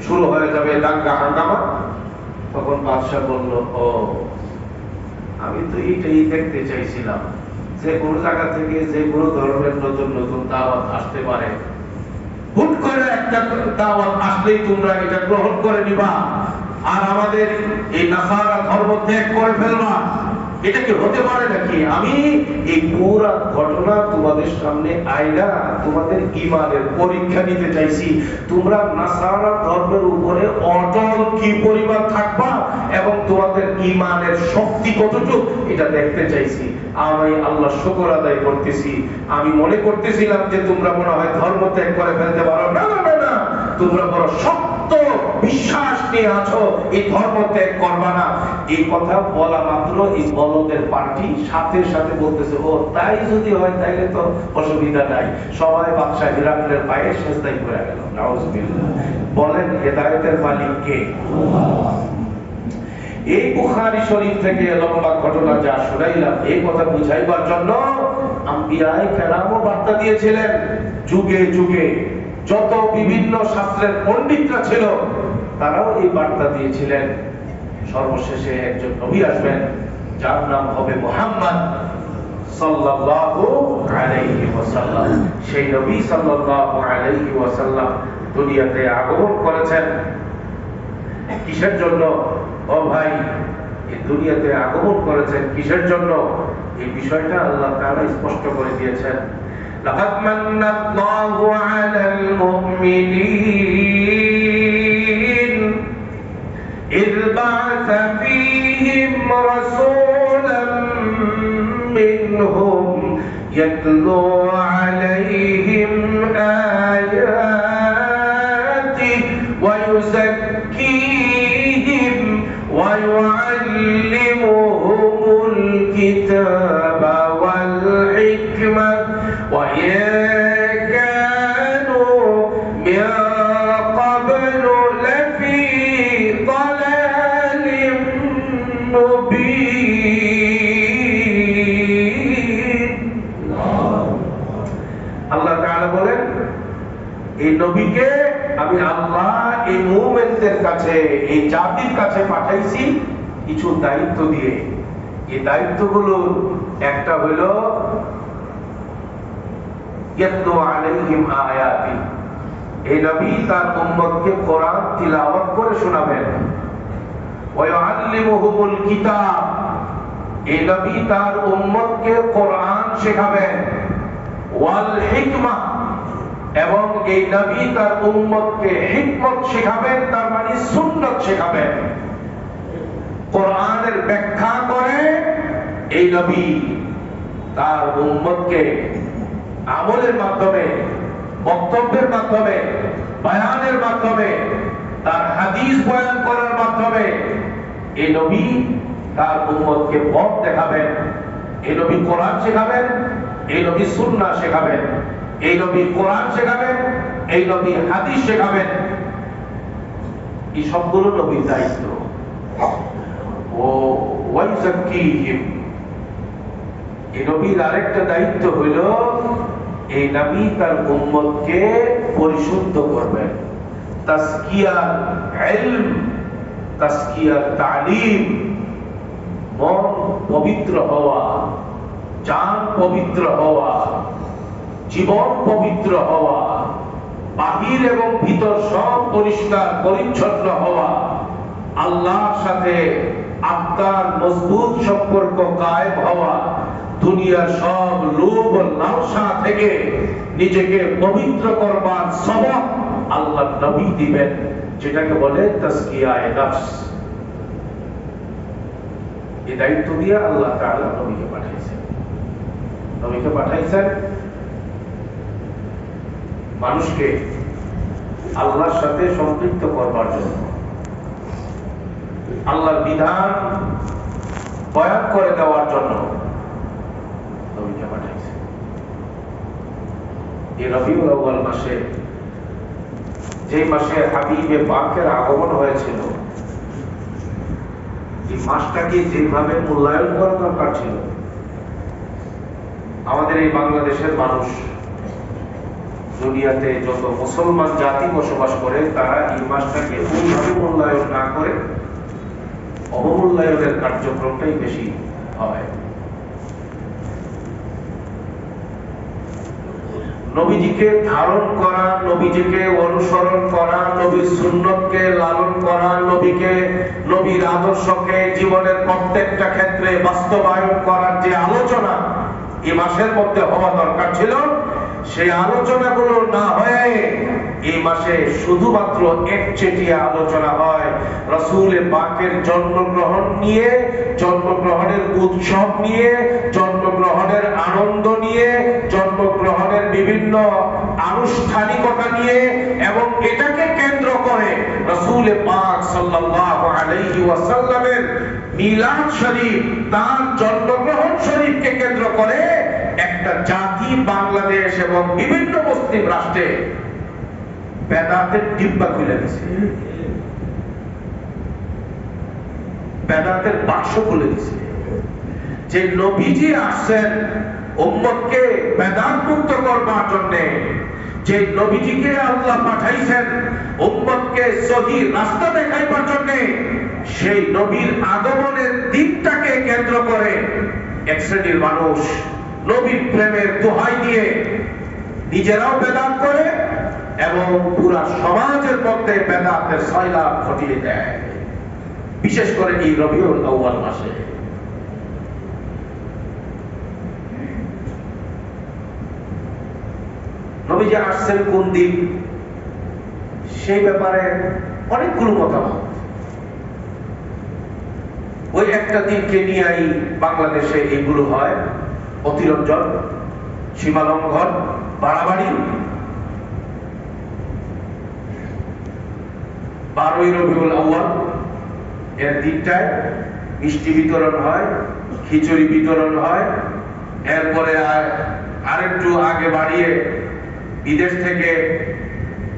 S1: শুরু হয়ে যাবে দাঙ্গা হাঙ্গামা। তখন বাদশা বলল, ও আমি তো এইটাই দেখতে চাইছিলাম, যে কোনো জায়গা থেকে যে কোনো ধরনের নতুন নতুন দাওয়াত আসতে পারে, হুট করে একটা দাওয়াত আসলেই তোমরা এটা গ্রহণ করে নিবা আর আমাদের এই নাসারা ধর্ম ত্যাগ করে ফেলবা, এটা কি হতে পারে নাকি? আমি এই পুরো ঘটনা তোমাদের সামনে আইনা তোমাদের ঈমানের পরীক্ষা নিতে চাইছি, তোমরা নাসারা ধর্মের উপরে অটল কি পরিমাণ থাকবা এবং তোমাদের ঈমানের শক্তি কতটুকু এটা দেখতে চাইছি। আমি আল্লাহ শুকর আদায় করতেছি, আমি মনে করতেছিলাম যে তোমরা মনে হয় ধর্ম ত্যাগ করে ফেলতে পারো, না না না, তোমরা বড় শক্ত বিশ্বাস নিয়ে আছো, এই ধর্ম ত্যাগ করবা না। এই কথা বলা মাত্র এই বলদের পার্টি সাথে সাথে বলতেছে, ও তাই যদি হয় তাইলে তো অসুবিধা নাই। সবাই বাদশা হিরাক্লের পায়ে সেজদায় পড়ে গেল। নাউজুবিল্লাহ। বলেন হেদায়েতের মালিক কে? এই বুখারী শরীফ থেকে লম্বা ঘটনা যা শুনাইলাম, এই কথা বুঝাইবার জন্য আম্বিয়ায়ে কেরামও বার্তা দিয়েছিলেন। যুগে যুগে যত বিভিন্ন শাস্ত্রের পণ্ডিতরা ছিল তারাও এই বার্তা দিয়েছিলেন। সর্বশেষে একজন নবী আসবেন, যার নাম হবে মুহাম্মদ সাল্লাল্লাহু আলাইহি ওয়াসাল্লাম। সেই নবী সাল্লাল্লাহু আলাইহি ওয়াসাল্লাম দুনিয়াতে আগমন করেছেন কিসের জন্য? ও ভাই, এই দুনিয়াতে আগমন করেছেন কিসের জন্য, এই বিষয়টা আল্লাহ তাআলা স্পষ্ট করে দিয়েছেন। লাকাদ মান্নাল্লাহু আলাল মুমিনিন ইয বা'আসা ফীহিম রাসূলাম মিনহুম ইয়াতলু আলাইহিম আয়াতিহি ওয়া ইউযাক্কিহিম ওয়া يعلمهم الكتاب والحكمة وإن كانوا من قبل لفي ضلال مبين আল্লাহ তাআলা বলেন, এই নবীকে আমি আল্লাহ এই মুমিনদের কাছে, এই জাতির কাছে পাঠাইছি কিছু দায়িত্ব দিয়ে। এই দায়িত্বগুলো একটা হলো ইয়াতলু আলাইহিম আয়াতি, এই নবী তার উম্মতকে কোরআন তিলাওয়াত করে শোনাবেন। ওয়া ইউআল্লিমুহুমুল কিতাব, এই নবী তার উম্মতকে কোরআন শেখাবেন। ওয়াল হিকমা, এবং এই নবী তার উম্মতকে হিকমত শেখাবেন, তার মানে সুন্নাত শেখাবেন। কোরআনের ব্যাখ্যা করে এই নবী তার উম্মতকে আমলের মাধ্যমে, বক্তব্যের মাধ্যমে, বয়ানের মাধ্যমে, তার হাদিস বয়ান করার মাধ্যমে এই নবী তার উম্মতকে পথ দেখাবেন। এই নবী কোরআন শেখাবেন, এই নবী সুন্নাহ শেখাবেন। এই নবী কোরআন শেখাবেন, এই নবী হাদিস শেখাবেন। এই সবগুলো নবীর দায়িত্ব। ও ওয়াইযাক্কিহিম, এই নবীর আরেকটা দায়িত্ব হইল এই নবী তার উম্মতকে পরিশুদ্ধ করবেন। তাজকিয়ার ইলম, তাজকিয়ার তালিম, মন পবিত্র হওয়া, জান পবিত্র হওয়া, জীবন পবিত্র হওয়া, বাহির এবং ভিতর সব পরিষ্কার পরিচ্ছন্ন হওয়া, আল্লাহর সাথে আত্মার মজবুত সম্পর্ক কায়েম হওয়া, দুনিয়ার সব লোভ ও লালসা থেকে নিজেকে পবিত্র করবার সবক আল্লাহ নবী দিবেন, যেটাকে বলে তাজকিয়ায়ে নফস। এই দায়িত্ব দিয়ে আল্লাহ তাআলা নবীকে পাঠাইছেন। নবীকে পাঠাইছেন মানুষকে আল্লাহর সাথে সম্পৃক্ত করবার জন্য, আল্লাহর বিধান বয়ান করে দেওয়ার জন্য নবীকে পাঠাইছেন। এই রবিউল আউয়াল মাসে, যে মাসে হাবিবে পাকের আগমন হয়েছিল, এই মাসটাকে যেভাবে মূল্যায়ন করা দরকার ছিল, আমাদের এই বাংলাদেশের মানুষ, দুনিয়াতে যত মুসলমান জাতি বসবাস করে, তারা এই মাসটাকে ওইভাবে মূল্যায়ন না করে অবমূল্যায়নের কার্যক্রমটাই বেশি হয়। নবীজিকে ধারণ করা, নবীজিকে অনুসরণ করা, নবীর সুন্নতকে লালন করা, নবীর আদর্শকে জীবনের প্রত্যেকটা ক্ষেত্রে বাস্তবায়ন করার যে আলোচনা এই মাসের মধ্যে হওয়া দরকার ছিল, সেই আলোচনাগুলো না হয়ে এই মাসে শুধুমাত্র একচেটিয়া আলোচনা হয় রাসূল পাকের জন্মগ্রহণ নিয়ে, জন্মগ্রহণের উৎসব নিয়ে, জন্মগ্রহণের আনন্দ নিয়ে, জন্মগ্রহণের বিভিন্ন আনুষ্ঠানিকতা নিয়ে, এবং এটাকে কেন্দ্র করে রাসূল পাক সাল্লাল্লাহু আলাইহি ওয়াসাল্লামের মিলাদ শরীফ, তার জন্মগ্রহণ শরীফকে কেন্দ্র করে একটা জাতি বাংলাদেশ এবং বিভিন্ন মুসলিম রাষ্ট্রে বেদাতের ডিব্বা খুলে দিছে, বেদাতের বাক্স খুলে দিছে। যে নবীজি আসছেন উম্মতকে বেদাত মুক্ত করবার জন্য, যে নবীজিকে আল্লাহ পাঠাইছেন উম্মতকে সহি রাস্তা দেখাইবার জন্য, সেই নবীর আগমনের দিনটাকে কেন্দ্র করে এক শ্রেণীর মানুষ নবীর প্রেমের দোহাই দিয়ে নিজেরাও বেদাত করে এবং পুরা সমাজের মধ্যে বেদাতের সয়লাব ঘটিয়ে দেয়। বিশেষ করে এই রবিউল আউয়াল মাসে। নবীজি আসছেন কোন দিন, সেই ব্যাপারে অনেকগুলো মতামত। ওই একটা দিনকে নিয়েই বাংলাদেশে এগুলো হয়, অতিরঞ্জন, সীমালঙ্ঘন, বাড়াবাড়ি। 12ই রবিউল আউয়াল এর দিনটায় মিষ্টি বিতরণ হয়, খিচুড়ি বিতরণ হয়। এরপরে আরেকটু আগে বাড়িয়ে বিদেশ থেকে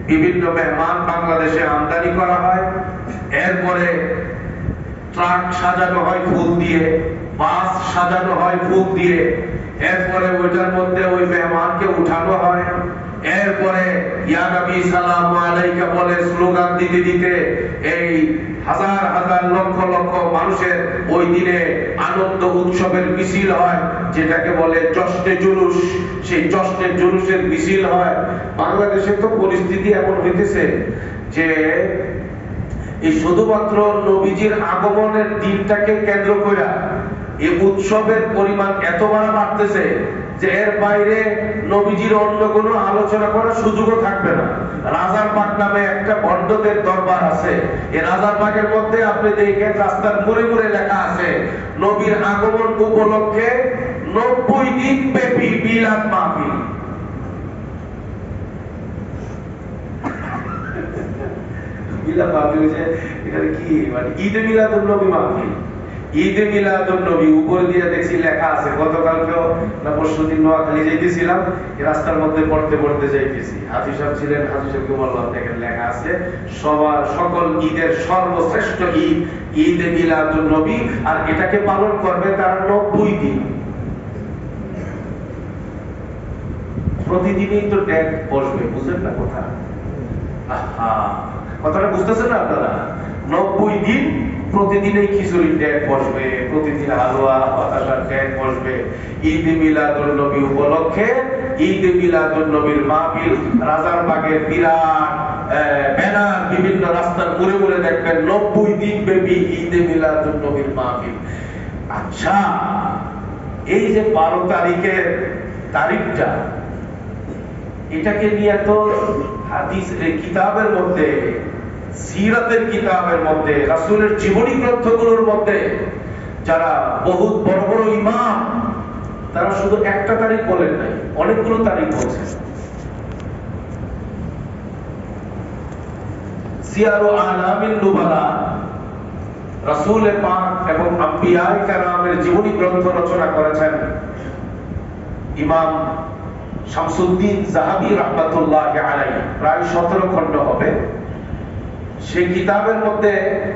S1: বিভিন্ন মেহমান বাংলাদেশে আমদানি করা হয়। এরপরে ট্রাক সাজানো হয় ফুল দিয়ে, বাস সাজানো হয় ফুল দিয়ে। এরপরে ওইটার মধ্যে ওই মেহমানকে উঠানো হয়। এরপরে ইয়া নবী সালামু আলাইকা বলে স্লোগান দিতে দিতে এই হাজার হাজার লক্ষ লক্ষ মানুষের ওই দিনে আনন্দ উৎসবের মিছিল হয়, যেটাকে বলে জশ্নে জুলুস। সেই জশ্নে জুলুসের মিছিল হয়। বাংলাদেশে তো পরিস্থিতি এমন হইতেছে যে এই শুধুমাত্র নবীজির আগমনের দিনটাকে কেন্দ্র করে এই উৎসবের পরিমাণ এত বাড়তেছে যে এর বাইরে নবীজির অন্য কোনো আলোচনা করার সুযোগও থাকবে না। রাজারবাগ নামে একটা বন্ডদের দরবার আছে। এই রাজারবাগের মধ্যে আপনি দেখেন রাস্তার মুড়ে মুড়ে লেখা আছে নবীর আগমন উপলক্ষে 90 দিন ব্যাপী মিলাদ মাহফিল। মিলাদ মাহফিল যে এটা কি মানে ঈদে মিলাদুন নবী মাহফিল। ঈদে মিলাদুন নবী উপর দিয়ে দেখছি লেখা আছে। গতকালকেও না পরশুদিন নোয়াখালী যাইতেছিলাম, এই রাস্তার মধ্যে পড়তে পড়তে যাইতেছি, হাজী সাহেব ছিলেন, হাজী সাহেবকে বললাম দেখেন লেখা আছে সকল ঈদের সর্বশ্রেষ্ঠ ঈদ ঈদে মিলাদুন নবী, আর এটাকে পালন করবে তারা 90 দিন। প্রতিদিনই তো ট্যাগ বসবে, বুঝলেন না কথা? কথাটা বুঝতেছেন না আপনারা? 90 দিন প্রতিদিনই খিচুড়ির ট্যাগ বসবে, প্রতিদিন হালুয়া বাতাসার ট্যাগ বসবে। ঈদ মিলাদুন নবী উপলক্ষে ঈদ মিলাদুন নবীর মাহফিল, রাজারবাগের বিরাট ব্যানার বিভিন্ন রাস্তার মুড়ে মুড়ে দেখবেন 90 দিন ব্যাপী ঈদ মিলাদুন নবীর মাহফিল। আচ্ছা, এই যে 12 তারিখের তারিখটা, এটাকে নিয়ে তো হাদিস কিতাবের মধ্যে, সিরাতের কিতাবের মধ্যে, রাসূলের জীবনী গ্রন্থগুলোর মধ্যে যারা বহুত বড় বড় ইমাম, তারা শুধু একটা তারিখ বলেন নাই, অনেকগুলো তারিখ বলছেন। সিয়ারু আলামিন নুবালা, রাসূল পাক এবং আম্বিয়ায়ে কেরামের জীবনী গ্রন্থ রচনা করেছেন ইমাম শামসুদ্দিন যাহাবী রাহমাতুল্লাহি আলাইহি, প্রায় 17 খণ্ড হবে। সেই কিতাবের মধ্যে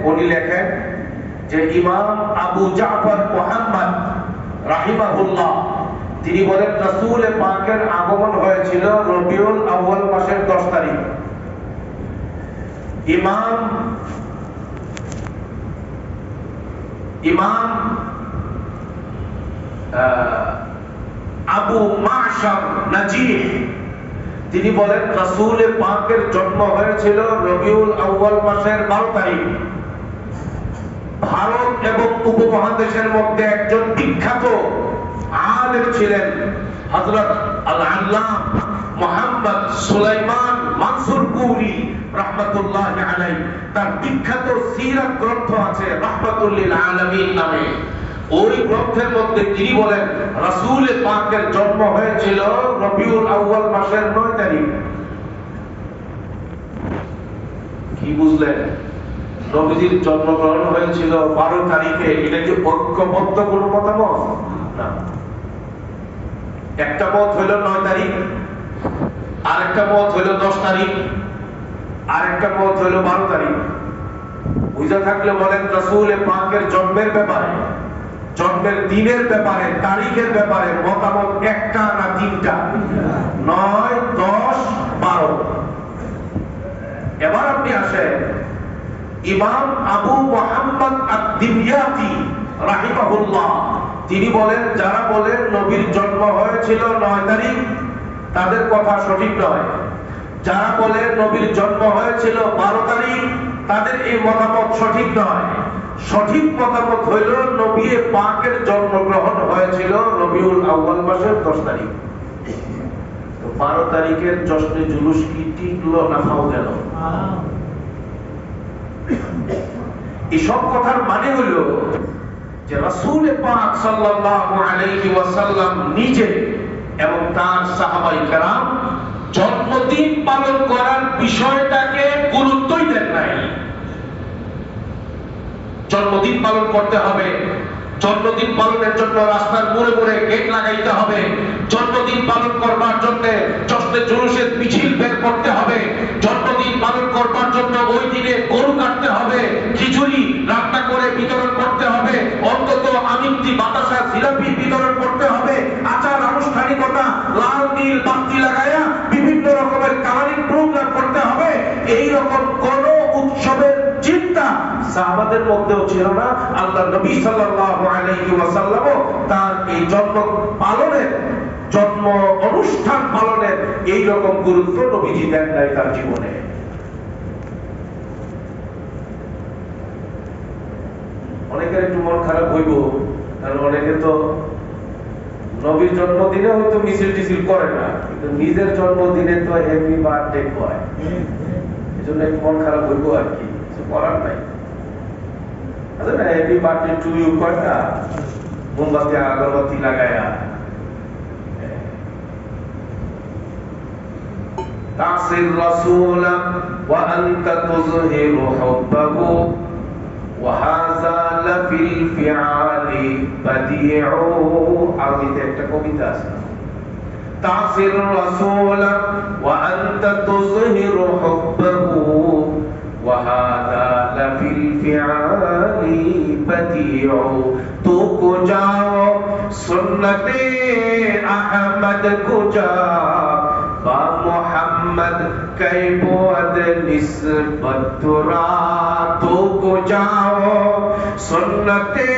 S1: উনি লেখেন যে ইমাম আবু জাফর মুহাম্মদ রাহিমাহুল্লাহ তিনি বলেন রাসূল পাকের আগমন হয়েছিল রবিউল আউয়াল মাসের 10 তারিখ। ইমাম আবু মাশার নাজিহ তিনি বলেন রাসূল পাকের জন্ম হয়েছিল রবিউল আউয়াল মাসের 12 তারিখ। ভারত এবং উপমহাদেশের মধ্যে একজন বিখ্যাত আলেম ছিলেন হযরত আল-আল্লামা মুহাম্মদ সুলাইমান মানসুরপুরি রাহমাতুল্লাহি আলাইহি। তার বিখ্যাত সিরাত গ্রন্থ আছে রাহমাতুল লিল আলামিন নামে। ওই গ্রন্থের মধ্যে তিনি বলেন রাসূল পাকের জন্ম হয়েছিল রবিউল আউয়াল মাসের 9 তারিখ। কি বুঝলেন? নবীজির জন্মগ্রহণ হয়েছিল 12 তারিখে। এটা কি ঐক্যবদ্ধ কোনো মতামত না। একটা মত হলো 9 তারিখ, আরেকটা মত হলো 10 তারিখ, আরেকটা মত হলো 12 তারিখ। বুঝা থাকলে বলেন রাসূল পাকের জন্মের ব্যাপারে, জন্মের দিনের ব্যাপারে, তারিখের ব্যাপারে মতামত একটা না তিনটা? 9, 10, 12। এবার আপনি আসেন ইমাম আবু মুহাম্মদ আদ-দিময়াতি রাহিমাহুল্লাহ তিনি বলেন যারা বলেন নবীর জন্ম হয়েছিল 9 তারিখ তাদের কথা সঠিক নয়। যারা বলেন নবীর জন্ম হয়েছিল 12 তারিখ তাদের এই মতামত সঠিক নয়। সঠিক মতামত হইল নবী পাকের জন্মগ্রহণ হয়েছিল রবিউল আউয়াল মাসের 10 তারিখ। তো 12 তারিখের জশ্নে জুলুস কি টিকলো না ফাও গেল? এসব কথার মানে হইল যে রাসূল পাক সাল্লাল্লাহু আলাইহি ওয়াসাল্লাম নিজে এবং তার সাহাবায়ে কেরাম জন্মদিন পালন করার বিষয়টাকে গুরুত্বই দেন নাই। জন্মদিন পালন করতে হবে, জন্মদিন পালনের জন্য রাস্তার মোড়ে মোড়ে গেট লাগাইতে হবে, জন্মদিন পালন করবার জন্য জশ্নে জুলুসের মিছিল বের করতে হবে, জন্মদিন পালন করবার জন্য ওই দিনে গরু কাটতে হবে, খিচুড়ি রান্না করে বিতরণ করতে হবে, অন্তত আমিত্তি বাতাসা জিলাপি বিতরণ করতে হবে, আচার আনুষ্ঠানিকতা লাল নীল বাতি লাগায়া বিভিন্ন রকমের কালারিং প্রোগ্রাম করতে হবে। এই রকম কোন উৎসবের চিন্তা সাহাবাদের মধ্যেও ছিল না। আল্লাহ নবী সাল্লাল্লাহু আলাইহি ওয়াসাল্লাম তার এই জন্ম পালনের, জন্ম অনুষ্ঠান পালনের এই রকম গুরুত্ব নবীজি দেন নাই তার জীবনে। অনেকের একটু মন খারাপ হইব, কারণ অনেকে তো নবীর জন্মদিনে হয়তো মিছিল টিছিল করে না, কিন্তু নিজের জন্মদিনে তো হ্যাপি বার্থডে কয়। এজন্য একটু মন খারাপ হইব আর কি, কিছু করার নাই। হ্যাপি বার্থডে টু ইউ কয় না, মোমবাতি আগরবাতি লাগায়া। তাসির রাসূল ওয়া আনতা তুযহিরু হুব্বাহু ওয়া হাযা লাফিল ফিআলি বাদিউ। আরবিতে একটা কবিতা আছে, তাসির রাসূল ওয়া আনতা তুযহিরু হুব্বাহু ওয়া হাযা লাফিল ফিআলি বাদিউ। তু কো যাও সুন্নতে আহমদ কো যাও বা মোহাম্মদ कै बुअद निस्बत तुरा। तो को जाओ सुन्नते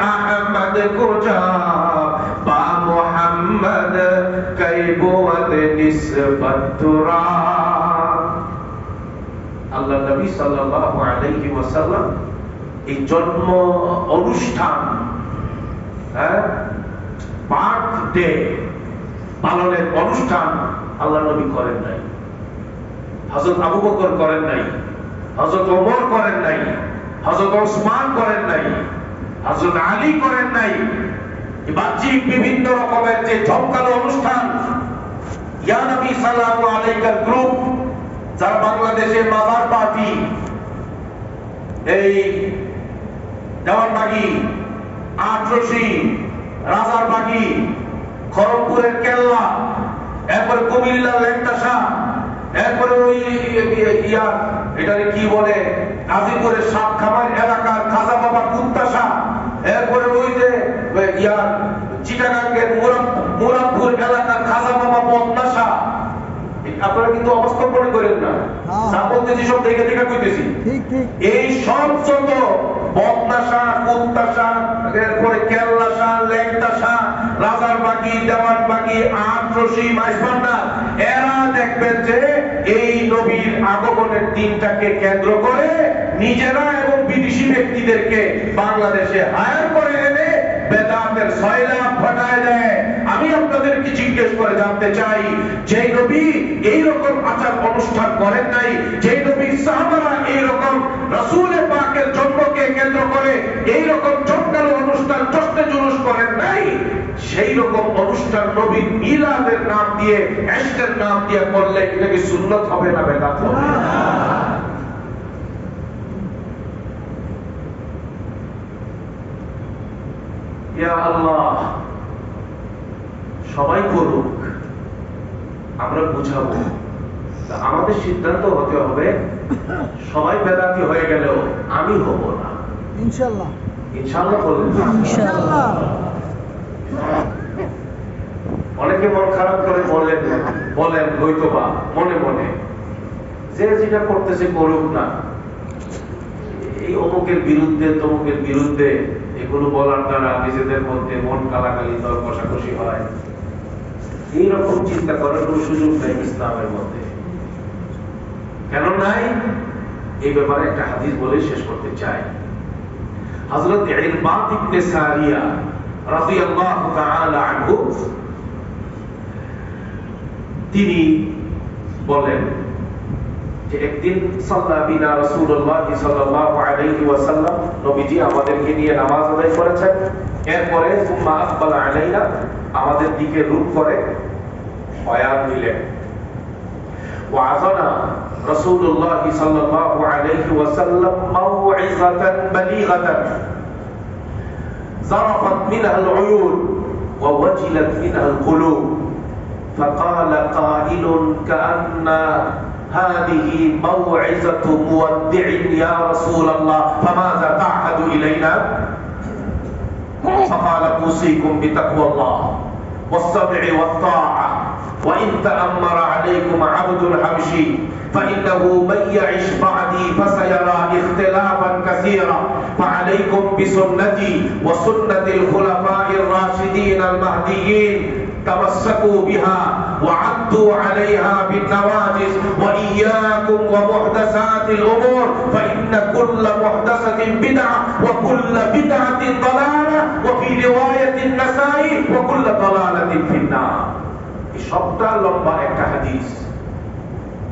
S1: अहमद को जाओ बा मोहम्मद कै बुअद निस्बत तुरा। আল্লাহ নবী সাল্লাল্লাহু আলাইহি ওয়াসাল্লাম এই জন্ম অনুষ্ঠান, বার্থডে পালনের অনুষ্ঠান আল্লাহ নবী করেন নাই, হযরত আবু বকর করেন নাই, হযরত ওমর করেন নাই, হযরত ওসমান করেন নাই, হযরত আলী করেন নাই। বাহ্যিক বিভিন্ন রকমের যে জমকালো অনুষ্ঠান, ইয়া নবী সাল্লাল্লাহু আলাইহি গ্রুপ, যারা বাংলাদেশে মাজার পার্টি, এই দেওয়ানবাগি, আটরশি, রাজারবাগি, খড়গপুরের কেল্লা, এরপরে কুমিল্লার ল্যাংটাসা, এরপরে ওই এটাকে কি বলে গাজীপুরের সাতখামার এলাকার খাজা বাবা কুত্তাসা, এরপরে ওই যে চিটাগাঙ্গের মুরাদপুর এলাকার খাজা বাবা বদনাসা। আপনারা কিন্তু অবস্থা মনে করেন না, যা বলতেছি সব দেখে দেখে কইতেছি। এই সব যত বদনাসা, কুত্তাসা, এরপরে কেল্লাসা, ল্যাংটাসা, রাজারবাগি, দেওয়ানবাগি, আটরশি, মাইজভান্ডার, এরা দেখবেন যে এই নবীর আগমনের দিনটাকে কেন্দ্র করে নিজেরা এবং বিদেশি ব্যক্তিদেরকে বাংলাদেশে হায়ার করে এনে বেদাতের সয়লাব ঘটায় দেয়। আমি আপনাদেরকে জিজ্ঞেস করে জানতে চাই, যে নবী এই রকম আচার অনুষ্ঠান করেন নাই, যে নবীর সাহাবারা এই রকম রাসূল পাকের জন্মকে কেন্দ্র করে এই রকম জমকালো অনুষ্ঠান জশ্নে জুলুস করেন নাই, সেই রকম অনুষ্ঠান নবীর মিলাদের নাম দিয়ে, ইশকের নাম দিয়ে করলে এটা কি সুন্নাত হবে না বেদাত হবে? ইয়া আল্লাহ, সবাই করুক, আমরা বুঝাবো। আমাদের সিদ্ধান্ত হতে হবে সবাই বেদাতি হয়ে গেলেও আমি হব না, ইনশাআল্লাহ। ইনশাআল্লাহ বলেন, ইনশাআল্লাহ। অনেকে মন খারাপ করে বলেন হয়তোবা মনে মনে যে যেটা করতেছে করুক না, এই অমুকের বিরুদ্ধে তমুকের বিরুদ্ধে এগুলো বলার দ্বারা নিজেদের মধ্যে মন কালাকালি দর কষাকষি হয়, এইরকম চিন্তা করার কোন সুযোগ নেই ইসলামের মধ্যে। কেন নাই? এই ব্যাপারে একটা হাদিস বলে শেষ করতে চাই। হযরত ইরবাদ ইবনে সারিয়া রাদিয়াল্লাহু তাআলা আনহু তিনি বলেন যে একদিন সাল্লা বিনা রাসূলুল্লাহ সাল্লাল্লাহু আলাইহি ওয়াসাল্লাম নবীজি আমাদেরকে নিয়ে নামাজ আদায় করেছেন। এরপরে সুম্মা আকবালা আলাইনা আমাদের দিকে রূপ করে বয়ান দিলেন। ওয়াযানা রাসূলুল্লাহ সাল্লাল্লাহু আলাইহি ওয়াসাল্লাম মাউইযাতান বালিগাতান জারাফাত মিনহা আল-উয়ুন ওয়া ওয়াজিলাত মিনহা আল-কুলুব فقال قائل كأن هذه موعظة مودع يا رسول الله فماذا تعهد إلينا؟ فقال أوصيكم بتقوى الله والسمع والطاعة وإن تأمر عليكم عبد حبشي فإنه من يعش بعدي فسيرى اختلافا كثيرا فعليكم بسنتي وسنة الخلفاء الراشدين المهديين تمسكوا بها وعضوا عليها بالنواجذ وإياكم ومحدثات الأمور فإن كل محدثة بدعة وكل بدعة ضلالة وفي رواية النسائي وكل ضلالة في النار। সবটা লম্বা একটা হাদিস,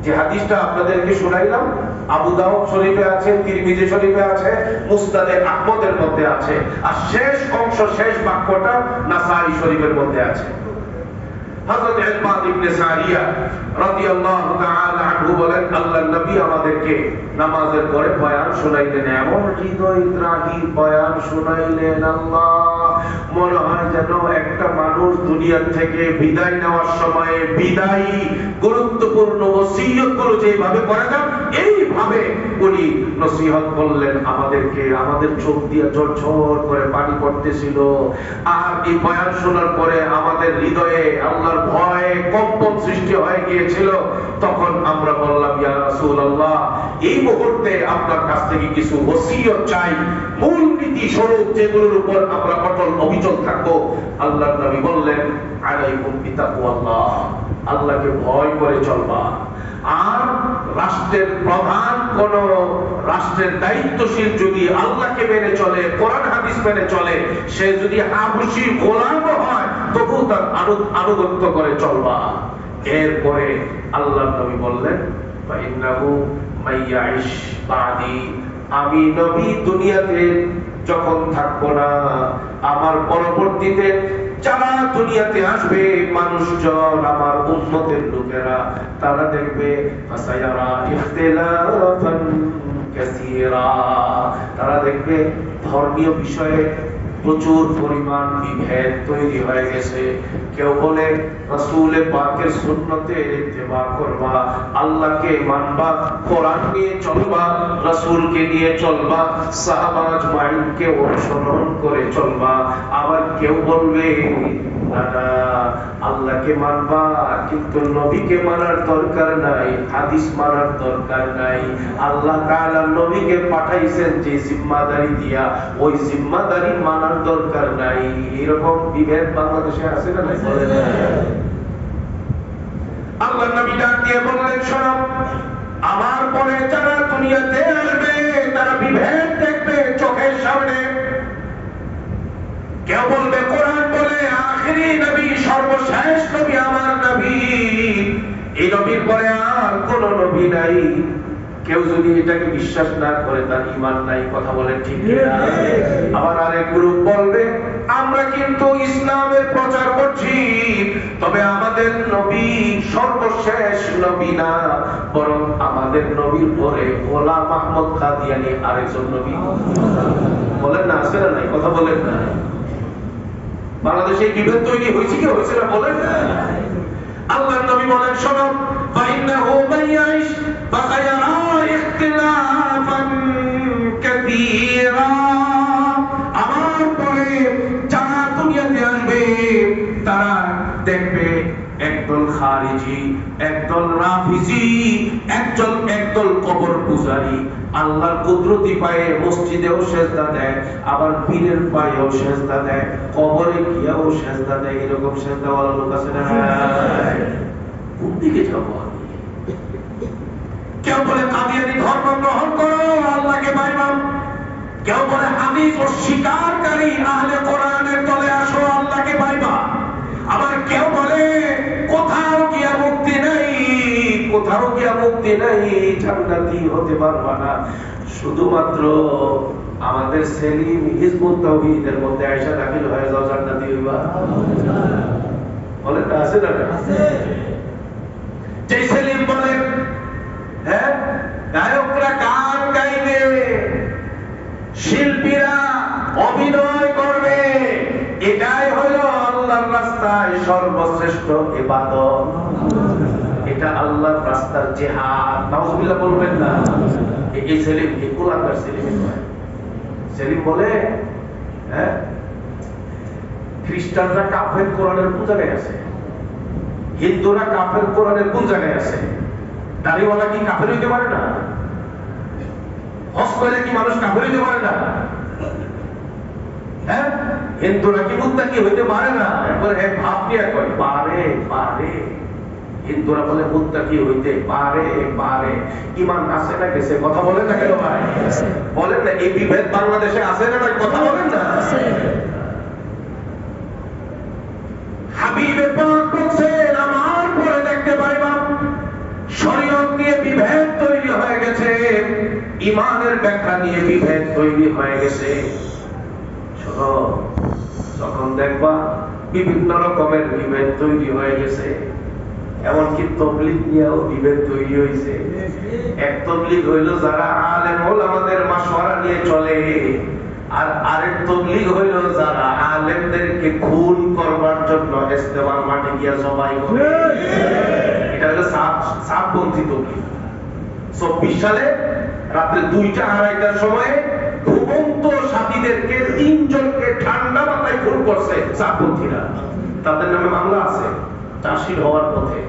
S1: যে হাদিসটা আপনাদেরকে শুনাইলাম আবু দাউদ শরীফে আছে, তিরমিজি শরীফে আছে, মুসনাদে আহমদের মধ্যে আছে, আর শেষ অংশ শেষ বাক্যটা নাসাই শরীফের মধ্যে আছে। হযরত ইরবাদ ইবনে সারিয়া রাদিয়াল্লাহু তাআলা আনহু বলেন আল্লাহর নবী আমাদেরকে নামাজের পরে বয়ান শুনাইলেন, এমন হৃদয়গ্রাহী বয়ান শুনাইলেন আল্লাহ মনে হয় যেন একটা মানুষ দুনিয়া থেকে বিদায় নেওয়ার সময় বিদায়ী গুরুত্বপূর্ণ ওসিয়তগুলো যেভাবে করে যান এইভাবে উনি নসিহত করলেন আমাদেরকে। আমাদের চোখ দিয়ে ঝরঝর করে পানি পড়তেছিল। আর এই বয়ান শোনার পরে আমাদের হৃদয়ে আল্লাহর ভয়ে কম্পন সৃষ্টি হয়ে গিয়েছিল। তখন আমরা বললাম ইয়া রাসূলুল্লাহ এই মুহূর্তে আপনার কাছ থেকে কিছু ওসিয়ত চাই, মূল নীতি স্বরূপ যেগুলোর উপর আমরা অটল অবিচল থাকবো। আল্লাহর নবী বললেন আলাইকুম বিতাকওয়াল্লাহ, আল্লাহকে ভয় করে চলবা। আর রাষ্ট্রের প্রধান কোন রাষ্ট্রের দায়িত্বশীল যদি আল্লাহকে মেনে চলে, কোরআন হাদিস মেনে চলে, সে যদি হাবশী গোলাম হয় তবু তার আনুগত্য করে চলবা। এরপরে আল্লাহর নবী বললেন ফাইন্নাহু মাইয়াইশ বাদি, আমি নবী দুনিয়াতে যখন থাকবো না, আমার পরবর্তীতে যারা দুনিয়াতে আসবে মানুষজন, আমার উম্মতের লোকেরা, তারা দেখবে ফাসায়ারা ইখতিলাফান কাসীরা, তারা দেখবে ধর্মীয় বিষয়ে প্রচুর পরিমাণ বিভেদ তৈরি হয়ে গেছে। কেউ বলে রাসূলে পাকের সুন্নতে ইত্তেবা করবা, আল্লাহকে মানবা, কোরআন নিয়ে চলবা, রাসূলকে নিয়ে চলবা, সাহাবা আজমাইনকে অনুসরণ করে চলবা। আবার কেউ বলবে না আল্লাহকে মানবা কিন্তু নবীকে মানার দরকার নাই, হাদিস মানার দরকার নাই। আল্লাহ তাআলা নবীকে পাঠাইছেন যে জিম্মাদারি দিয়া, ওই জিম্মাদারি মানার দরকার নাই। এরকম বিভেদ বাংলাদেশে আছে না নাই? বলেন আল্লাহ নবী ডাক দিয়ে বললেন শোনো, আমার পরে যারা দুনিয়াতে আসবে তারা বিভেদ দেখবে চোখের সামনে। কেউ বলবে কোরআন বলে আখেরি নবী, সর্বশেষ নবী আমার নবী, এই নবীর পরে আর কোন নবী নাই। কেউ যদি এটাকে বিশ্বাস না করে তার ঈমান নাই। কথা বলেন ঠিক কিনা? আবার আরেক গ্রুপ বলবে আমরা কিন্তু ইসলামের প্রচার করছি, তবে আমাদের নবী সর্বশেষ নবী না, বরং আমাদের নবীর পরে গোলাম আহমদ কাদিয়ানী আরেকজন নবী। বলেন না, আছে না নাই? কথা বলেন না। বাংলাদেশে বিভেদ তৈরি হয়েছে কি হয়েছে না? বলেন না। আল্লাহর নবী বলেন শোনো, ফাইন্নাহু মাইয়াইশ ফাসায়ারা ইখতিলাফান কাসীরা, আমার পরে যারা দুনিয়াতে আসবে তারা দেখবে একদল খারিজি, একদল রাফিজি, একদল কবর পূজারী, আল্লাহর কুদরতি পায়ে মসজিদেও সেজদা দেয়, আবার পীরের পায়েও সেজদা দেয়, কবরে গিয়েও সেজদা দেয়। এরকম সেজদাওয়ালা লোক আছে না? কোন দিকে যাবো? কেউ বলে কাদিয়ানী ধর্ম গ্রহণ করো, আল্লাহকে মানবা।
S3: কেউ বলে হাদিস অস্বীকারী আহলে কোরআনের দলে আসো আল্লাহকে পাইবা। আবার কেউ বলে কোথাও গিয়া মুক্তি নাই, কোথাও গিয়া মুক্তি নাই, জান্নাতি হতে পারবা না, শুধুমাত্র আমাদের সেলিম হিজবুত তাওহীদের মধ্যে আয়েশা দাখিল হয়ে যাও, জান্নাতি হইবা। বলে না, আছে না? আছে। যে সেলিম বলে হ্যাঁ গায়করা গান গাইবে, শিল্পীরা অভিনয় করবে, এটাই হলো আল্লাহর রাস্তায় সর্বশ্রেষ্ঠ ইবাদত, এটা আল্লাহর রাস্তার জিহাদ। নাউজুবিল্লাহ বলবেন না। এই সেলিম কি কুলাঙ্গার সেলিম নয়। সেলিম বলে হ্যাঁ খ্রিস্টানরা কাফের কোরআনের কোন জায়গায় আছে, হিন্দুরা কাফের কোরআনের কোন জায়গায় আছে? দাড়িওয়ালা কি কাফের হইতে পারে না? হজ করে কি মানুষ কাফের হইতে পারে না? হ্যাঁ, হিন্দুরা কি মুত্তাকি হইতে পারে না? একবার এক ভাব নিয়ে কয় পারে পারে। হিন্দুরা বলে মুত্তাকি হইতে পারে পারে। ঈমান আছে না গেছে? কথা বলেন না কেন ভাই? বলেন না, এই বিভেদ বাংলাদেশে আছে না? কথা বলেন না। হাবিবে পাক বলছেন আমার পরে দেখতে পাইবা শরীয়ত নিয়ে বিভেদ তৈরি হয়ে গেছে, ঈমানের ব্যাখ্যা নিয়ে বিভেদ তৈরি হয়ে গেছে। শোনো, যখন দেখবা বিভিন্ন রকমের বিভেদ তৈরি হয়ে গেছে, এমনকি তাবলীগ নিয়েও বিভেদ তৈরি হয়েছে। এক তাবলীগ হইল যারা আলেম ওলামাদের মাশওয়ারা নিয়ে চলে, আর আরেক তাবলীগ হইল যারা আলেমদেরকে খুন করবার জন্য ইস্তেমার মাঠে গিয়া জবাই করে। এটা হলো সাতপন্থী তাবলীগ। 24 সালে রাত্রে 2টা-2:30টার সময়ে ঘুমন্ত সাথীদেরকে 3 জনকে ঠান্ডা মাথায় খুন করছে সাতপন্থীরা। তাদের নামে মামলা আছে, চার্জশিট হওয়ার পথে।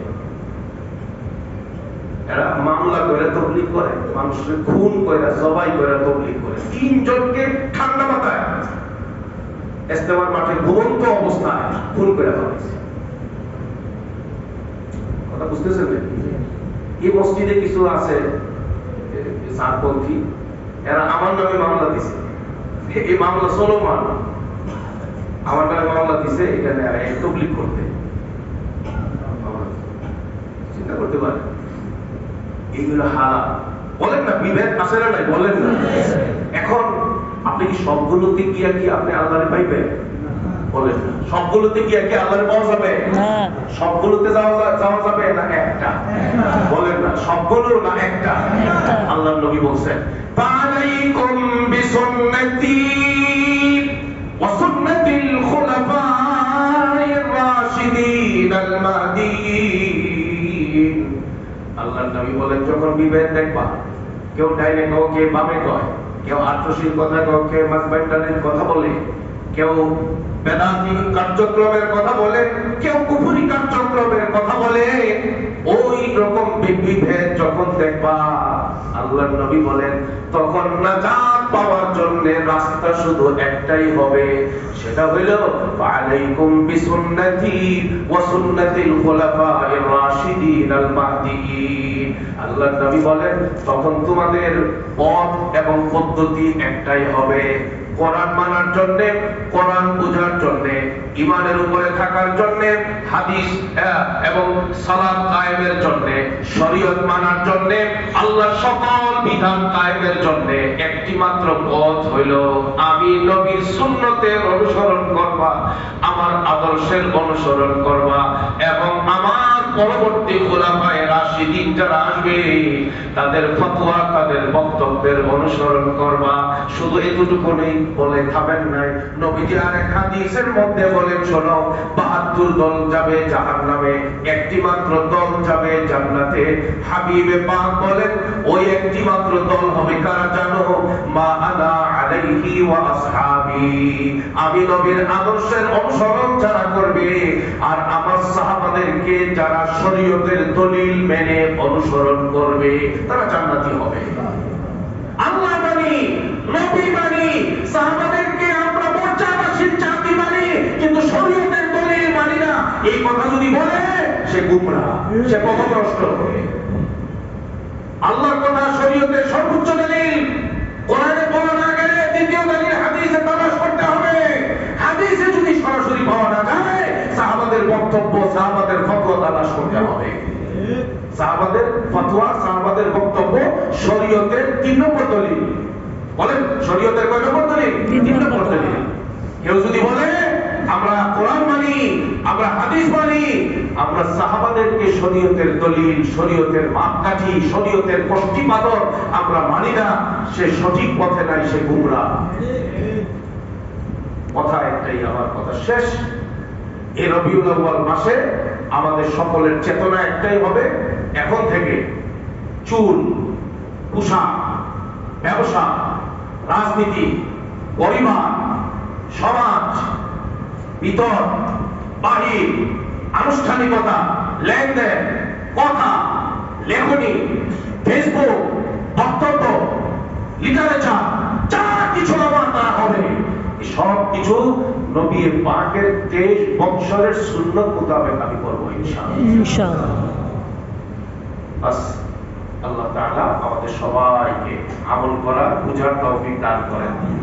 S3: এরা মামলা করে তাবলীগ করে, মানুষকে খুন করে জবাই করে তাবলীগ করে। 3 জনকে ঠান্ডা মাথায় ইস্তেমার মাঠে ঘুমন্ত অবস্থায় খুন করে ফেলেছে। কথা বুঝতেছেন? এই মসজিদে কিছু আছে সাতপন্থী, এরা আমার নামে মামলা দিছে। এই মামলা চলমান, আমার নামে মামলা দিছে এখানে তাবলীগ করতে। চিন্তা করতে পারে এগুলো হারাম। বলেন না, বিভেদ আছে না নাই? বলেন না। এখন আপনি কি সবগুলোতে গিয়া কি আপনি আল্লাহরে পাইবেন? বলেন না। সবগুলোতে গিয়া কি আল্লাহরে পাওয়া যাবে? সবগুলোতে যাওয়া যাবে না একটা? বলেন না, সবগুলো না একটা? আল্লাহর নবী বলছেন ফালাইকুম বিসুন্নতি ওয়া সুন্নাতিল খুলাফায়ে রাশিদিন আল মাহদিয়িন। আল্লাহর নবী বলেন যখন বিভেদ দেখবা, কেউ ডাইনে কও, কে বামে কয়, কেউ আত্মশীল কথা কও, কেউ মাসবাইন্ডারের কথা বলে, কেউ বেদাতি কার্যক্রমের কথা বলে, কেউ কুফরি কার্যক্রমের কথা বলে, ওই রকম বিভেদ যখন দেখবা, আল্লাহর নবী বলেন তখন নাজাত পাওয়ার জন্য রাস্তা শুধু একটাই হবে, সেটা হলো ফালাইকুম বিসুন্নতি ওয়া সুন্নাতিল খুলাফায়ে রাশিদিন আল মাহদিয়িন। আল্লাহর নবী বলেন তখন তোমাদের পথ এবং পদ্ধতি একটাই হবে, কোরআন মানার জন্য, কোরআন বুঝার জন্য, ঈমানের উপরে থাকার জন্য, হাদিস এবং সালাত কায়েমের জন্য, শরীয়ত মানার জন্য, আল্লাহর সকল বিধান কায়েমের জন্য একটি মাত্র পথ হইল আমি নবীর সুন্নতের অনুসরণ করবা, আমার আদর্শের অনুসরণ করবা এবং আমার পরবর্তী খুলাফায়ে রাশিদিন যারা আসবে তাদের ফতোয়া, তাদের বক্তব্যের অনুসরণ করবা। শুধু এতটুকু নেই বলে থামেন নাই, নবীজি আরেক হাদিসের মধ্যে বলেন শোনো 72 দল যাবে জাহান্নামে, একটি মাত্র দল যাবে জান্নাতে। হাবিবে পাক বলেন ওই একটি মাত্র দল হবে কারা জানো? মা আনা আলাইহি ওয়া আসহাবি, আমি নবীর আদর্শের অনুসরণ যারা করবে আর আমার সাহাবাদেরকে যারা শরীয়তের দলিল মেনে অনুসরণ করবে তারা জান্নাতি হবে। আল্লাহ মানি, নবী মানি, সাহাবাদেরকে আমরা মর্যাদাশীল জাতি মানি, কিন্তু শরীয়তের দলিল মানি না, এই কথা যদি বলে সে গুমরাহ, সে পথভ্রষ্ট। আল্লাহর কথা শরীয়তের সর্বোচ্চ দলিল, কোরআনে বলা না গেলে দ্বিতীয় তালাশ করতে হবে। সাহাবাদের ফতোয়া, সাহাবাদের বক্তব্য শরীয়তের 3 নম্বর দলিল। বলেন শরীয়তের কয় নম্বর দলিল? 3 নম্বর দলিল। কেউ যদি বলে আমরা কোরআন মানি, আমরা হাদিস মানি, আমরা সাহাবাদেরকে শরীয়তের দলিল, শরীয়তের মাপকাঠি, শরীয়তের কষ্টিপাথর আমরা মানি না, সে সঠিক পথে নাই, সে গুমরাহ। কথা একটাই, আমার কথা শেষ। এই রবিউল আউয়াল মাসে আমাদের সকলের চেতনা একটাই হবে, এখন থেকে চুল, পোশাক, ব্যবসা, রাজনীতি, পরিবার, সমাজ, ভিতর বাহির, আনুষ্ঠানিকতা, লেনদেন, কথা, লেখনী, ফেসবুক, বক্তব্য, লিটারেচার, যা কিছু আমার দ্বারা হবে সব কিছু নবী পাকের 23 বৎসরের সুন্নাত মোতাবেক আমি করবো ইনশাআল্লাহ। বাস আল্লাহ তাআলা আমাদের সবাইকে আমল করার বুঝার তৌফিক দান করেন।